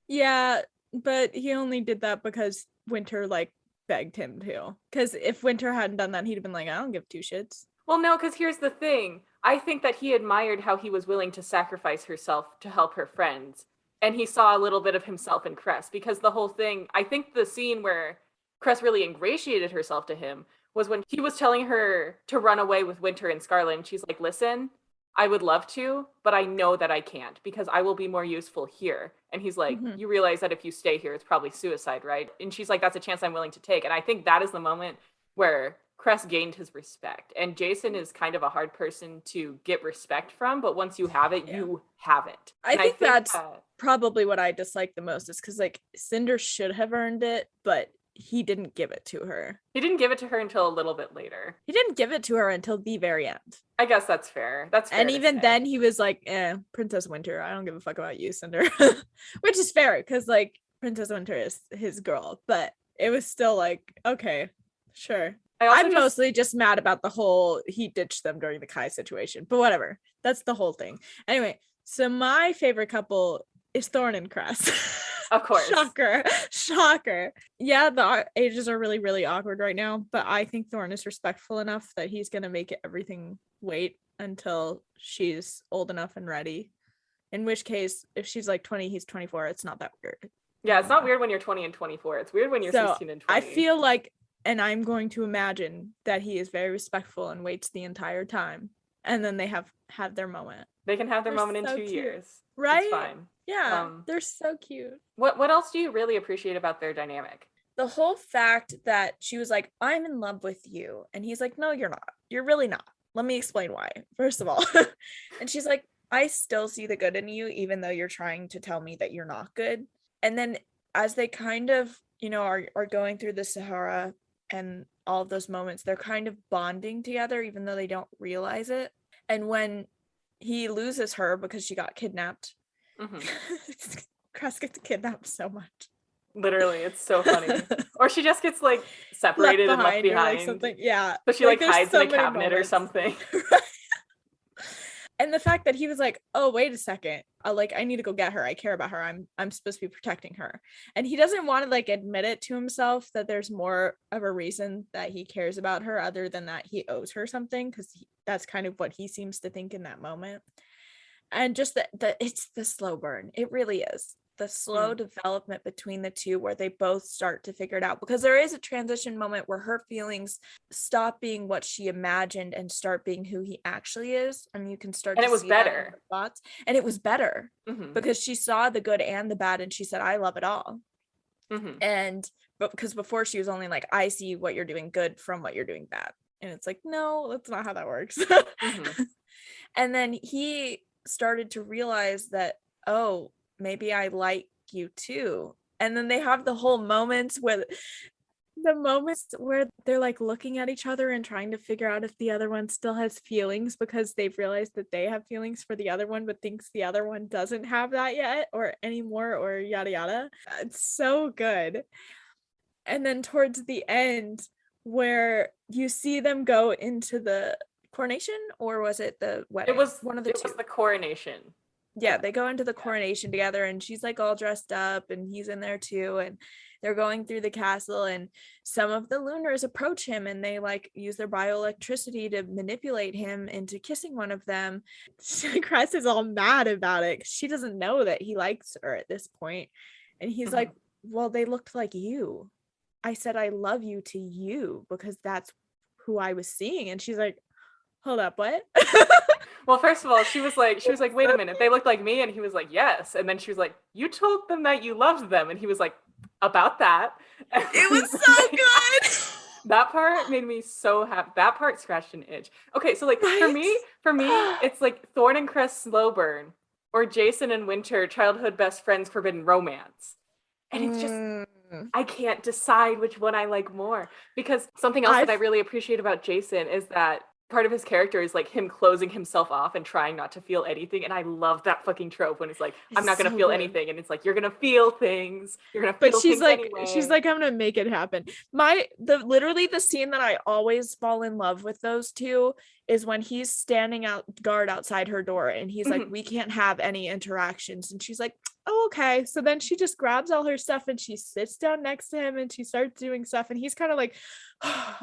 Yeah, but he only did that because Winter like begged him to. Because if Winter hadn't done that, he'd have been like, I don't give two shits. Well, no, because here's the thing. I think that he admired how he was willing to sacrifice herself to help her friends. And he saw a little bit of himself in Cress because the whole thing, I think the scene where Cress really ingratiated herself to him was when he was telling her to run away with Winter and Scarlet. And she's like, listen, I would love to, but I know that I can't because I will be more useful here. And he's like, Mm-hmm. you realize that if you stay here, it's probably suicide, right? And she's like, that's a chance I'm willing to take. And I think that is the moment where Cress gained his respect. And Jason is kind of a hard person to get respect from, but once you have it, Yeah. you have it. I And think that's probably what I dislike the most is because like Cinder should have earned it, but he didn't give it to her. he didn't give it to her until a little bit later. He didn't give it to her until the very end. I guess that's fair. That's fair. And to even say. then he was like, Princess Winter, I don't give a fuck about you, Cinder. Which is fair because like Princess Winter is his girl, but it was still like, okay, sure. I'm mostly just mad about the whole he ditched them during the Kai situation, but whatever. That's the whole thing. Anyway, so my favorite couple is Thorne and Cress. Of course. Shocker. Yeah, the ages are really, really awkward right now, but I think Thorne is respectful enough that he's going to make everything wait until she's old enough and ready. In which case, if she's like 20, he's 24. It's not that weird. Yeah, it's not weird when you're 20 and 24. It's weird when you're 16 and 20. I feel like, and I'm going to imagine that he is very respectful and waits the entire time. And then they have their moment. They can have their moment in 2 years. Right? It's fine. Yeah, they're so cute. What else do you really appreciate about their dynamic? the whole fact that she was like, I'm in love with you. And he's like, no, you're not. You're really not. Let me explain why, first of all. And she's like, I still see the good in you, even though you're trying to tell me that you're not good. And then as they kind of, are going through the Sahara and all of those moments, they're kind of bonding together, even though they don't realize it. And when he loses her because she got kidnapped, Cress gets kidnapped so much. Literally, it's so funny. Or she just gets like separated and left behind. Or something. Yeah. So she like hides in a cabinet or something. And the fact that he was like, oh, wait a second. I need to go get her. I care about her. I'm supposed to be protecting her. And he doesn't want to like admit it to himself that there's more of a reason that he cares about her other than that he owes her something, because that's kind of what he seems to think in that moment. And just that it's the slow burn. It really is. The slow development between the two where they both start to figure it out, because there is a transition moment where her feelings stop being what she imagined and start being who he actually is, and you can start and to it was see better thoughts, and it was better because she saw the good and the bad and she said, I love it all. But because before she was only like, I see what you're doing good from what you're doing bad, and it's like, no, that's not how that works. And then he started to realize that, oh, maybe I like you too. And then they have the whole moments where they're like looking at each other and trying to figure out if the other one still has feelings, because they've realized that they have feelings for the other one but thinks the other one doesn't have that yet or anymore, or yada yada. It's so good. And then towards the end, where you see them go into the coronation, or was it the wedding? It was one of the two. It was the coronation. Yeah, they go into the coronation together, and she's like all dressed up and he's in there too, and they're going through the castle, and some of the Lunars approach him and they like use their bioelectricity to manipulate him into kissing one of them. Cress is all mad about it because she doesn't know that he likes her at this point, and he's like, well, they looked like you. I said I love you to you because that's who I was seeing. And she's like, hold up, what? Well, first of all, she was like, wait a minute, they look like me? And he was like, yes. And then she was like, you told them that you loved them. And he was like, about that. It was so good. That part made me so happy. That part scratched an itch. Okay, so like for me, it's like Thorn and Cress slow burn, or Jason and Winter childhood best friends forbidden romance. And it's just, I can't decide which one I like more, because something else that I really appreciate about Jason is that part of his character is like him closing himself off and trying not to feel anything. And I love that fucking trope when it's like, I'm not going to feel anything. And it's like, you're going to feel things. You're going to feel things anyway. She's like, I'm going to make it happen. Literally the scene that I always fall in love with those two is when he's standing out guard outside her door and he's like, we can't have any interactions. And she's like, oh, okay. So then she just grabs all her stuff and she sits down next to him and she starts doing stuff. And he's kind of like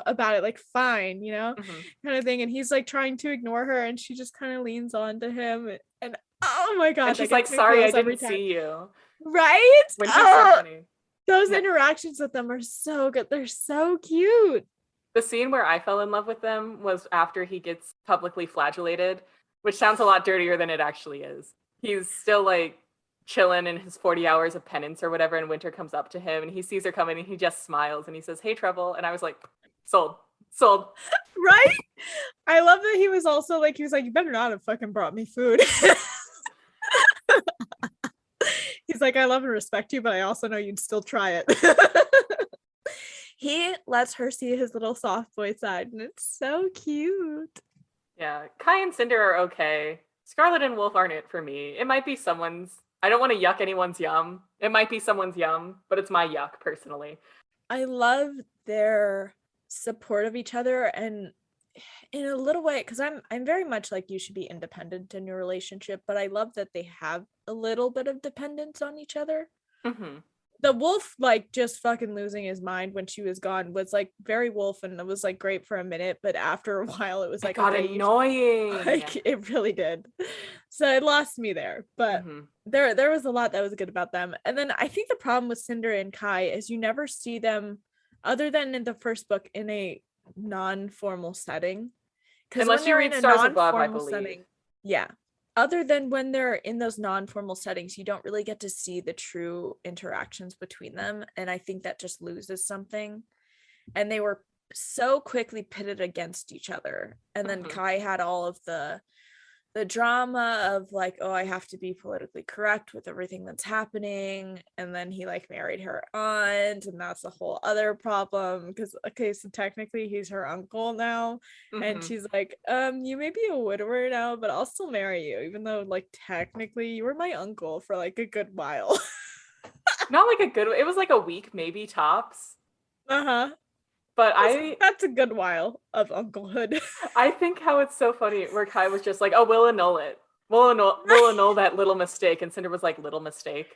about it, like, fine, kind of thing. And he's like trying to ignore her and she just kind of leans on to him. And oh my God. And she's like, sorry, I didn't see you. Right? When she's so funny. Those interactions with them are so good. They're so cute. The scene where I fell in love with them was after he gets publicly flagellated, which sounds a lot dirtier than it actually is. He's still like chilling in his 40 hours of penance or whatever, and Winter comes up to him and he sees her coming and he just smiles and he says, hey, Treble. And I was like, sold. Right? I love that he was also like, you better not have fucking brought me food. He's like, I love and respect you, but I also know you'd still try it. He lets her see his little soft boy side, and it's so cute. Yeah, Kai and Cinder are okay. Scarlet and Wolf aren't it for me. It might be someone's. I don't want to yuck anyone's yum. It might be someone's yum, but it's my yuck personally. I love their support of each other, and in a little way, because I'm very much like, you should be independent in your relationship, but I love that they have a little bit of dependence on each other. The wolf like just fucking losing his mind when she was gone was like very wolf, and it was like great for a minute, but after a while it was like annoying. Like it really did. So it lost me there, but there was a lot that was good about them. And then I think the problem with Cinder and Kai is you never see them, other than in the first book, in a non-formal setting. Unless you read Stars Above, I believe. Yeah. other than when they're in those non-formal settings, you don't really get to see the true interactions between them. And I think that just loses something. And they were so quickly pitted against each other. And then Kai had all of the drama of like, oh, I have to be politically correct with everything that's happening. And then he like married her aunt, and that's a whole other problem because, okay, so technically he's her uncle now. And she's like, you may be a widower now, but I'll still marry you, even though like technically you were my uncle for like a good while. Not like a good, it was like a week, maybe tops. Uh-huh. But that's a good while of unclehood. I think how it's so funny where Kai was just like, oh, we'll annul it. We'll annul that little mistake. And Cinder was like, little mistake.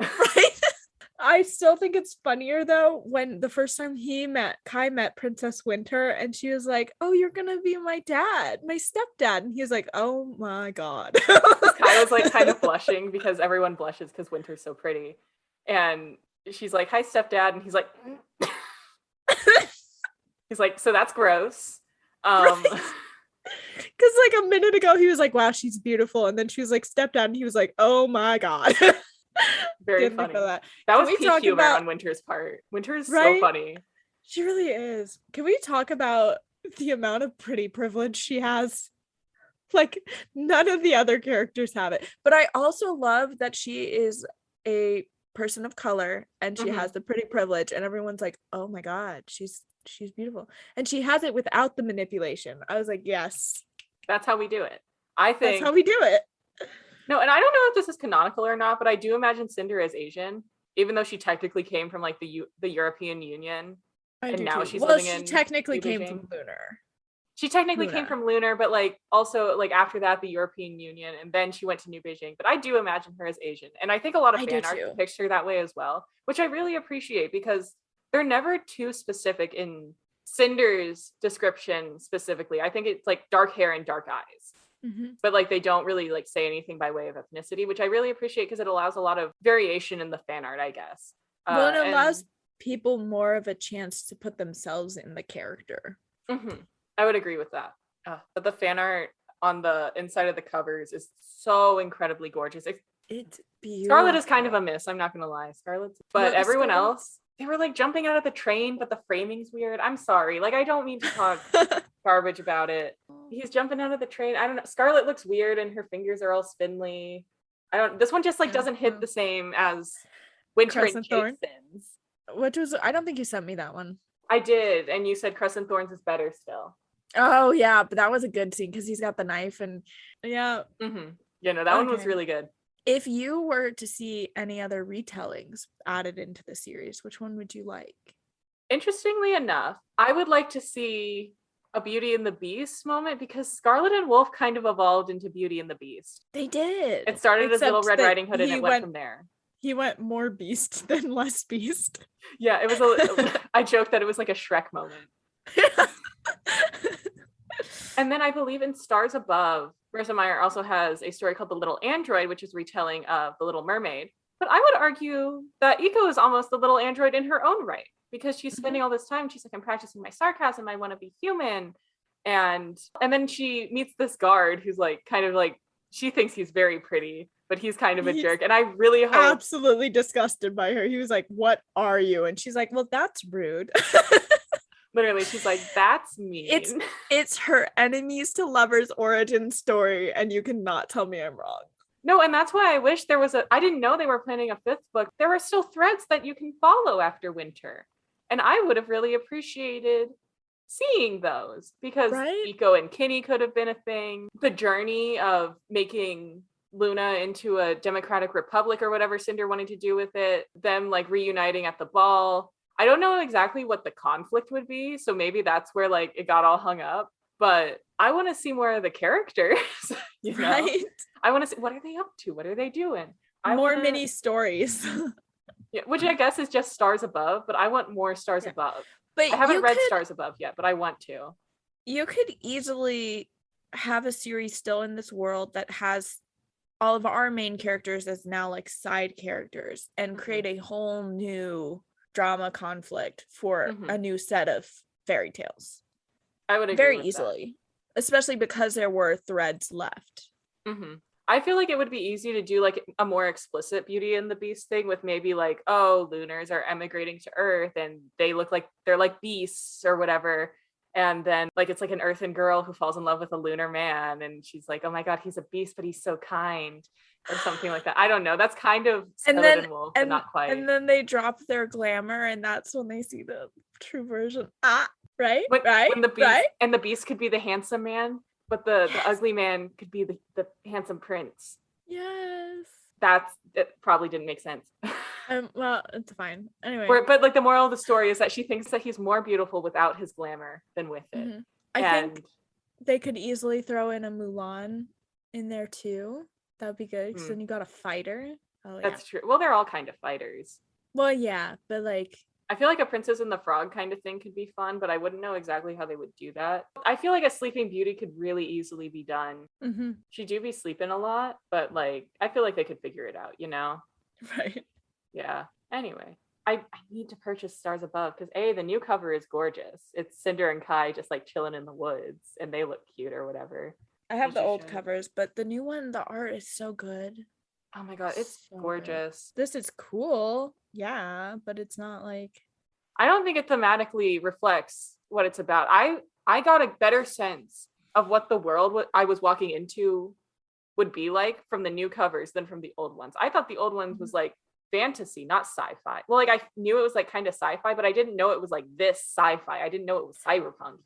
Right? I still think it's funnier though when the first time Kai met Princess Winter, and she was like, oh, you're gonna be my dad, my stepdad. And he was like, oh my God. Kai was like kind of blushing because everyone blushes because Winter's so pretty. And she's like, hi, stepdad. And he's like, he's like, so that's gross. Right? Because like a minute ago he was like, wow, she's beautiful, and then she was like, stepdad, and he was like, oh my God. Very funny. That was peak humor on Winter's part. Winter's so funny. She really is. Can we talk about the amount of pretty privilege she has? Like, none of the other characters have it. But I also love that she is a person of color and she has the pretty privilege, and everyone's like, oh my God, she's beautiful. And she has it without the manipulation. I was like, yes. That's how we do it. I think that's how we do it. No, and I don't know if this is canonical or not, but I do imagine Cinder as Asian, even though she technically came from like the European Union. And now she's living in. She technically came from Lunar. She technically came from Lunar, but like also like after that, the European Union, and then she went to New Beijing. But I do imagine her as Asian. And I think a lot of fan art depicts her that way as well, which I really appreciate because they're never too specific in Cinder's description specifically. I think it's like dark hair and dark eyes. But like they don't really like say anything by way of ethnicity, which I really appreciate because it allows a lot of variation in the fan art, I guess. Well, it allows people more of a chance to put themselves in the character. I would agree with that. But the fan art on the inside of the covers is so incredibly gorgeous. It's beautiful. Scarlet is kind of a miss, I'm not gonna lie. But everyone else, they were like jumping out of the train, but the framing's weird. I'm sorry. Like, I don't mean to talk garbage about it. He's jumping out of the train. I don't know. Scarlet looks weird and her fingers are all spindly. This one just like doesn't hit the same as Winter and Jason's. I don't think you sent me that one. I did, and you said Crescent Thorns is better still. Oh yeah, but that was a good scene because he's got the knife and yeah. Yeah, no, that one was really good. If you were to see any other retellings added into the series, which one would you like? Interestingly enough, I would like to see a Beauty and the Beast moment because Scarlet and Wolf kind of evolved into Beauty and the Beast. They did. It started as Little Red Riding Hood and it went from there. He went more beast than less beast. Yeah, it was I joked that it was like a Shrek moment. And then I believe in Stars Above, Marissa Meyer also has a story called The Little Android, which is retelling of The Little Mermaid. But I would argue that Iko is almost the little android in her own right because she's spending all this time. She's like, I'm practicing my sarcasm. I want to be human. And then she meets this guard who's like, kind of like, she thinks he's very pretty, but he's kind of a jerk. And I really hope. Absolutely disgusted by her. He was like, what are you? And she's like, well, that's rude. Literally, she's like, that's mean. It's her enemies to lovers origin story, and you cannot tell me I'm wrong. No, and that's why I wish there was I didn't know they were planning a 5th book. There are still threads that you can follow after Winter. And I would have really appreciated seeing those because Iko and Kinney could have been a thing. The journey of making Luna into a democratic republic or whatever Cinder wanted to do with it, them like reuniting at the ball. I don't know exactly what the conflict would be, so maybe that's where like it got all hung up, but I want to see more of the characters. You know? Right? I want to see what are they up to? What are they doing? More mini stories. Yeah, which I guess is just Stars Above, but I want more Stars Above. But I haven't read Stars Above yet, but I want to. You could easily have a series still in this world that has all of our main characters as now like side characters and create a whole new drama conflict for a new set of fairy tales. I would agree very easily, especially because there were threads left. I feel like it would be easy to do like a more explicit Beauty and the Beast thing with maybe like, oh, Lunars are emigrating to Earth and they look like they're like beasts or whatever. And then like it's like an earthen girl who falls in love with a lunar man and she's like, oh my God, he's a beast, but he's so kind. Or something like that. I don't know. That's kind of Skeleton Wolf, but not quite. And then they drop their glamour and that's when they see the true version. Right? When the beast, right? And the beast could be the handsome man, but the ugly man could be the handsome prince. Yes. It probably didn't make sense. Well, it's fine. Anyway. But like the moral of the story is that she thinks that he's more beautiful without his glamour than with it. Mm-hmm. I think they could easily throw in a Mulan in there too. That would be good because then you got a fighter. Oh, yeah. That's true. Well, they're all kind of fighters. Well, yeah, but like I feel like a Princess and the Frog kind of thing could be fun, but I wouldn't know exactly how they would do that. I feel like a Sleeping Beauty could really easily be done. Mm-hmm. She do be sleeping a lot, but like I feel like they could figure it out, Right. Yeah. Anyway, I need to purchase Stars Above because the new cover is gorgeous. It's Cinder and Kai just like chilling in the woods and they look cute or whatever. I have the old covers, but the new one, the art is so good. Oh my God, it's so gorgeous. Good. This is cool. Yeah, but it's not like... I don't think it thematically reflects what it's about. I got a better sense of what the world I was walking into would be like from the new covers than from the old ones. I thought the old ones was like fantasy, not sci-fi. Well, like I knew it was like kind of sci-fi, but I didn't know it was like this sci-fi. I didn't know it was cyberpunk,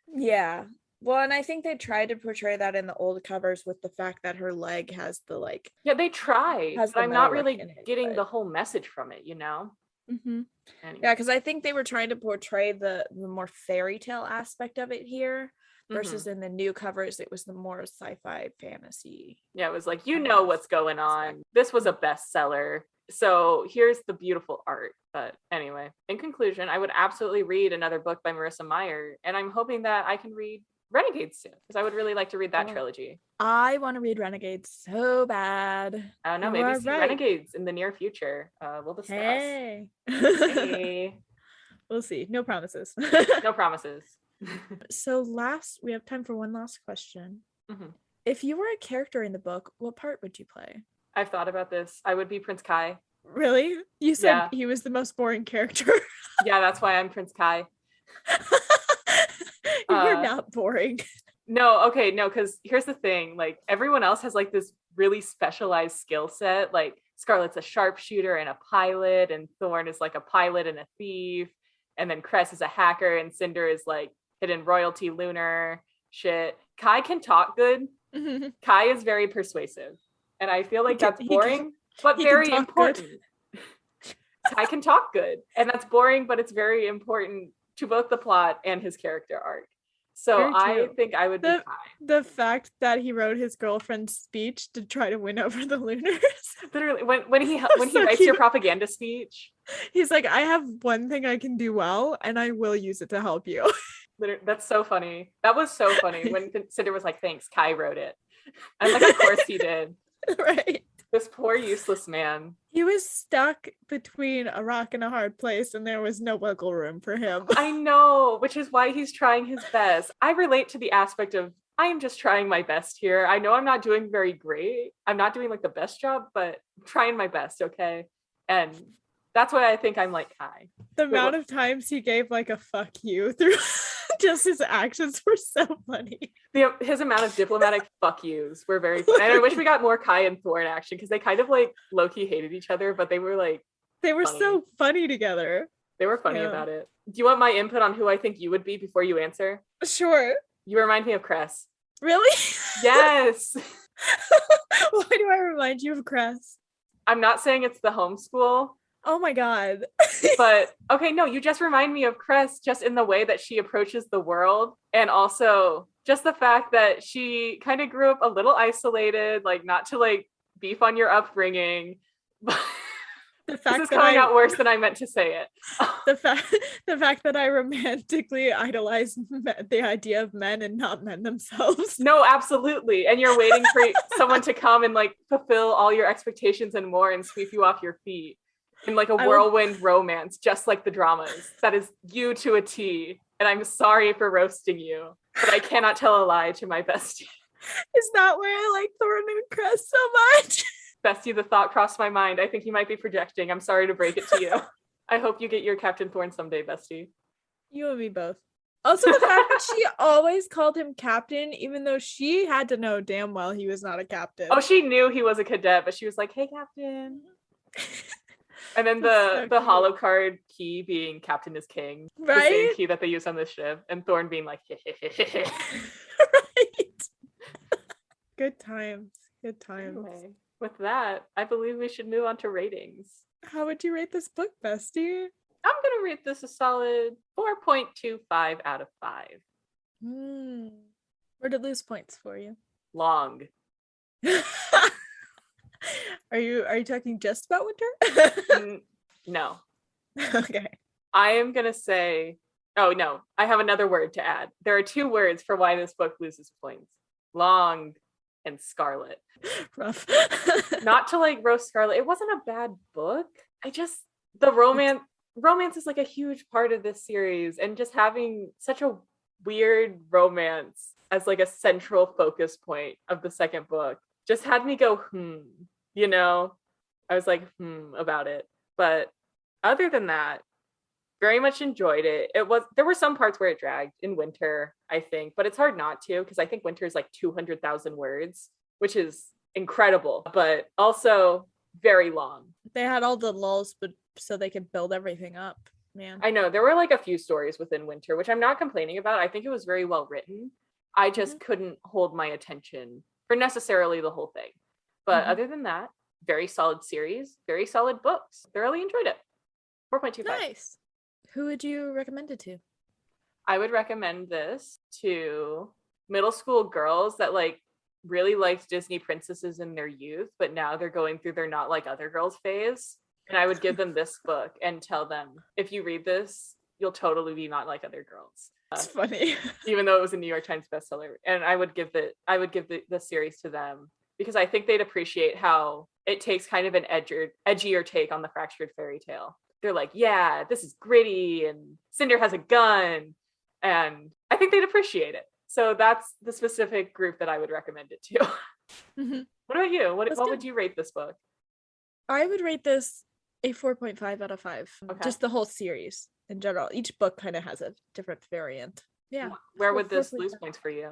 Yeah. Well, and I think they tried to portray that in the old covers with the fact that her leg has the like... Yeah, they tried, but I'm not really getting the whole message from it, Mm-hmm. Anyway. Yeah, because I think they were trying to portray the more fairy tale aspect of it here versus in the new covers, it was the more sci-fi fantasy. Yeah, it was like, what's going on. This was a bestseller. So here's the beautiful art. But anyway, in conclusion, I would absolutely read another book by Marissa Meyer, and I'm hoping that I can read Renegades soon because I would really like to read that trilogy. I want to read Renegades so bad. I don't know, maybe see Renegades in the near future. We'll discuss. Hey. We'll see. No promises. No promises. So we have time for one last question. Mm-hmm. If you were a character in the book, what part would you play? I've thought about this. I would be Prince Kai. Really? You said he was the most boring character. Yeah, that's why I'm Prince Kai. You're not boring. No, because here's the thing. Like, everyone else has like this really specialized skill set. Like, Scarlet's a sharpshooter and a pilot, and Thorn is like a pilot and a thief, and then Cress is a hacker, and Cinder is like hidden royalty lunar shit. Kai can talk good. Mm-hmm. Kai is very persuasive, and I feel like that's boring, but very important. Kai can talk good, and that's boring, but it's very important to both the plot and his character arc. So I think I would be Kai. The fact that he wrote his girlfriend's speech to try to win over the Lunars. Literally, when he writes your propaganda speech, he's like, I have one thing I can do well, and I will use it to help you. Literally, that's so funny. That was so funny when Cinder was like, thanks, Kai wrote it. I'm like, of course he did. Right. This poor useless man. He was stuck between a rock and a hard place, and there was no wiggle room for him. I know, which is why he's trying his best. I relate to the aspect of, I am just trying my best here. I know I'm not doing very great. I'm not doing like the best job, but I'm trying my best, okay? And that's why I think I'm like Kai. The amount of times he gave like a fuck you through just his actions were so funny. His amount of diplomatic fuck yous were very funny. And I wish we got more Kai and Thor in action because they kind of like low-key hated each other, but they were funny. So funny together. They were funny about it. Do you want my input on who I think you would be before you answer? Sure. You remind me of Cress. Really? Yes. Why do I remind you of Cress? I'm not saying it's the homeschool. Oh my God. But okay, no, you just remind me of Cress just in the way that she approaches the world, and also just the fact that she kind of grew up a little isolated, like not to like beef on your upbringing, but this is coming out worse than I meant to say it. The fact that I romantically idolize the idea of men and not men themselves. No, absolutely. And you're waiting for someone to come and like fulfill all your expectations and more and sweep you off your feet in like a whirlwind romance, just like the dramas. That is you to a T. And I'm sorry for roasting you, but I cannot tell a lie to my bestie. Is that why I like Thorn and Cress so much? Bestie, the thought crossed my mind. I think you might be projecting. I'm sorry to break it to you. I hope you get your Captain Thorn someday, Bestie. You and me both. Also, the fact that she always called him captain, even though she had to know damn well he was not a captain. Oh, she knew he was a cadet, but she was like, hey, Captain. And then the holo card key being Captain is King. Right? The same key that they use on this ship. And Thorn being like, right. Good times. Good times. Anyway, with that, I believe we should move on to ratings. How would you rate this book, Bestie? I'm going to rate this a solid 4.25 out of 5. Where did it lose points for you? Long. Are you talking just about winter? No. Okay. I am going to say, oh no, I have another word to add. There are 2 words for why this book loses points. Long and Scarlet. Rough. Not to like roast Scarlet. It wasn't a bad book. The romance is like a huge part of this series, and just having such a weird romance as like a central focus point of the second book just had me go, you know? I was like, about it. But other than that, very much enjoyed it. There were some parts where it dragged in winter, I think, but it's hard not to, because I think winter is like 200,000 words, which is incredible, but also very long. They had all the lulls, but so they could build everything up, man. I know there were like a few stories within winter, which I'm not complaining about. I think it was very well written. I just couldn't hold my attention for necessarily the whole thing. But other than that, very solid series, very solid books. Thoroughly enjoyed it. 4.25. Nice. Who would you recommend it to? I would recommend this to middle school girls that like really liked Disney princesses in their youth, but now they're going through their not like other girls phase. And I would give them this book and tell them, if you read this, you'll totally be not like other girls. It's funny. Even though it was a New York Times bestseller. And I would give the series to them because I think they'd appreciate how it takes kind of an edgier take on the fractured fairy tale. They're like, yeah, this is gritty and Cinder has a gun. And I think they'd appreciate it. So that's the specific group that I would recommend it to. What about you? What would you rate this book? I would rate this a 4.5 out of 5. Okay. Just the whole series in general. Each book kind of has a different variant. Yeah. Where would this lose points for you?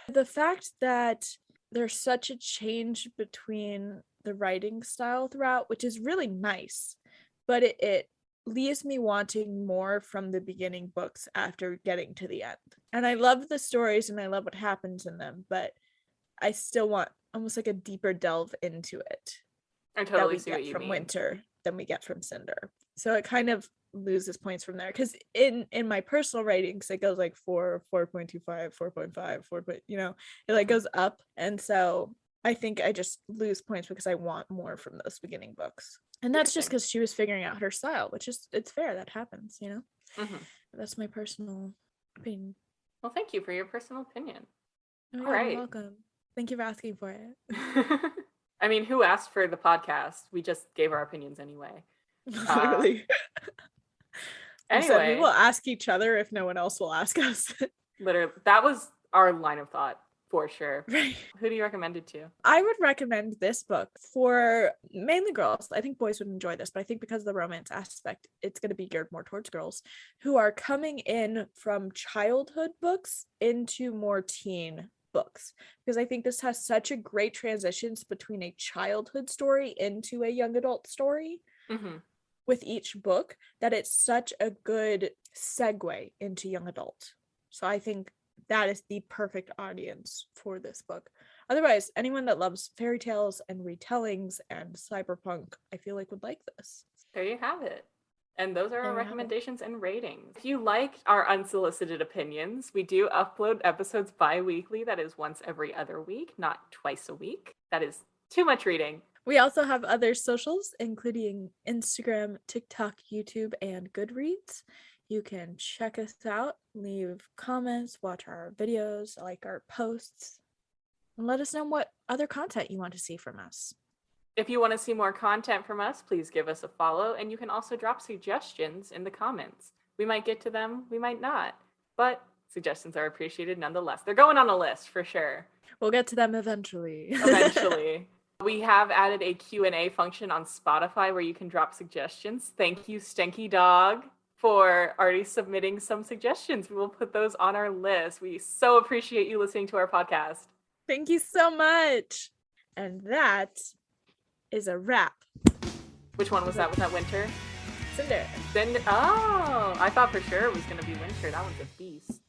The fact that there's such a change between the writing style throughout, which is really nice, but it leaves me wanting more from the beginning books after getting to the end. And I love the stories and I love what happens in them, but I still want almost like a deeper delve into it. I totally see what you mean. From winter than we get from Cinder. So it kind of loses points from there, because in my personal ratings it goes like 4, 4.25, 4.5, 4. You know, it like goes up, and so I think I just lose points because I want more from those beginning books. And that's just because she was figuring out her style, which is, it's fair, that happens, you know. That's my personal opinion. Well, thank you for your personal opinion. Oh, all right, you're welcome. Thank you for asking for it. I mean, who asked for the podcast? We just gave our opinions anyway. Literally. Anyway, we will ask each other if no one else will ask us. Literally, that was our line of thought for sure. Right. Who do you recommend it to? I would recommend this book for mainly girls. I think boys would enjoy this, but I think because of the romance aspect, it's going to be geared more towards girls who are coming in from childhood books into more teen books, because I think this has such a great transitions between a childhood story into a young adult story with each book, that it's such a good segue into young adult. So I think that is the perfect audience for this book. Otherwise, anyone that loves fairy tales and retellings and cyberpunk, I feel like would like this. There you have it. And those are our recommendations and ratings. If you like our unsolicited opinions, we do upload episodes bi-weekly. That is once every other week, not twice a week. That is too much reading. We also have other socials, including Instagram, TikTok, YouTube, and Goodreads. You can check us out, leave comments, watch our videos, like our posts, and let us know what other content you want to see from us. If you want to see more content from us, please give us a follow, and you can also drop suggestions in the comments. We might get to them, we might not, but Suggestions are appreciated nonetheless. They're going on a list for sure. We'll get to them eventually. Eventually. We have added a Q&A function on Spotify where you can drop suggestions. Thank you, Stenky Dog, for already submitting some suggestions. We will put those on our list. We so appreciate you listening to our podcast. Thank you so much. And that is a wrap. Which one was that? Was that winter? Cinder. Cinder. Oh, I thought for sure it was going to be winter. That one's a beast.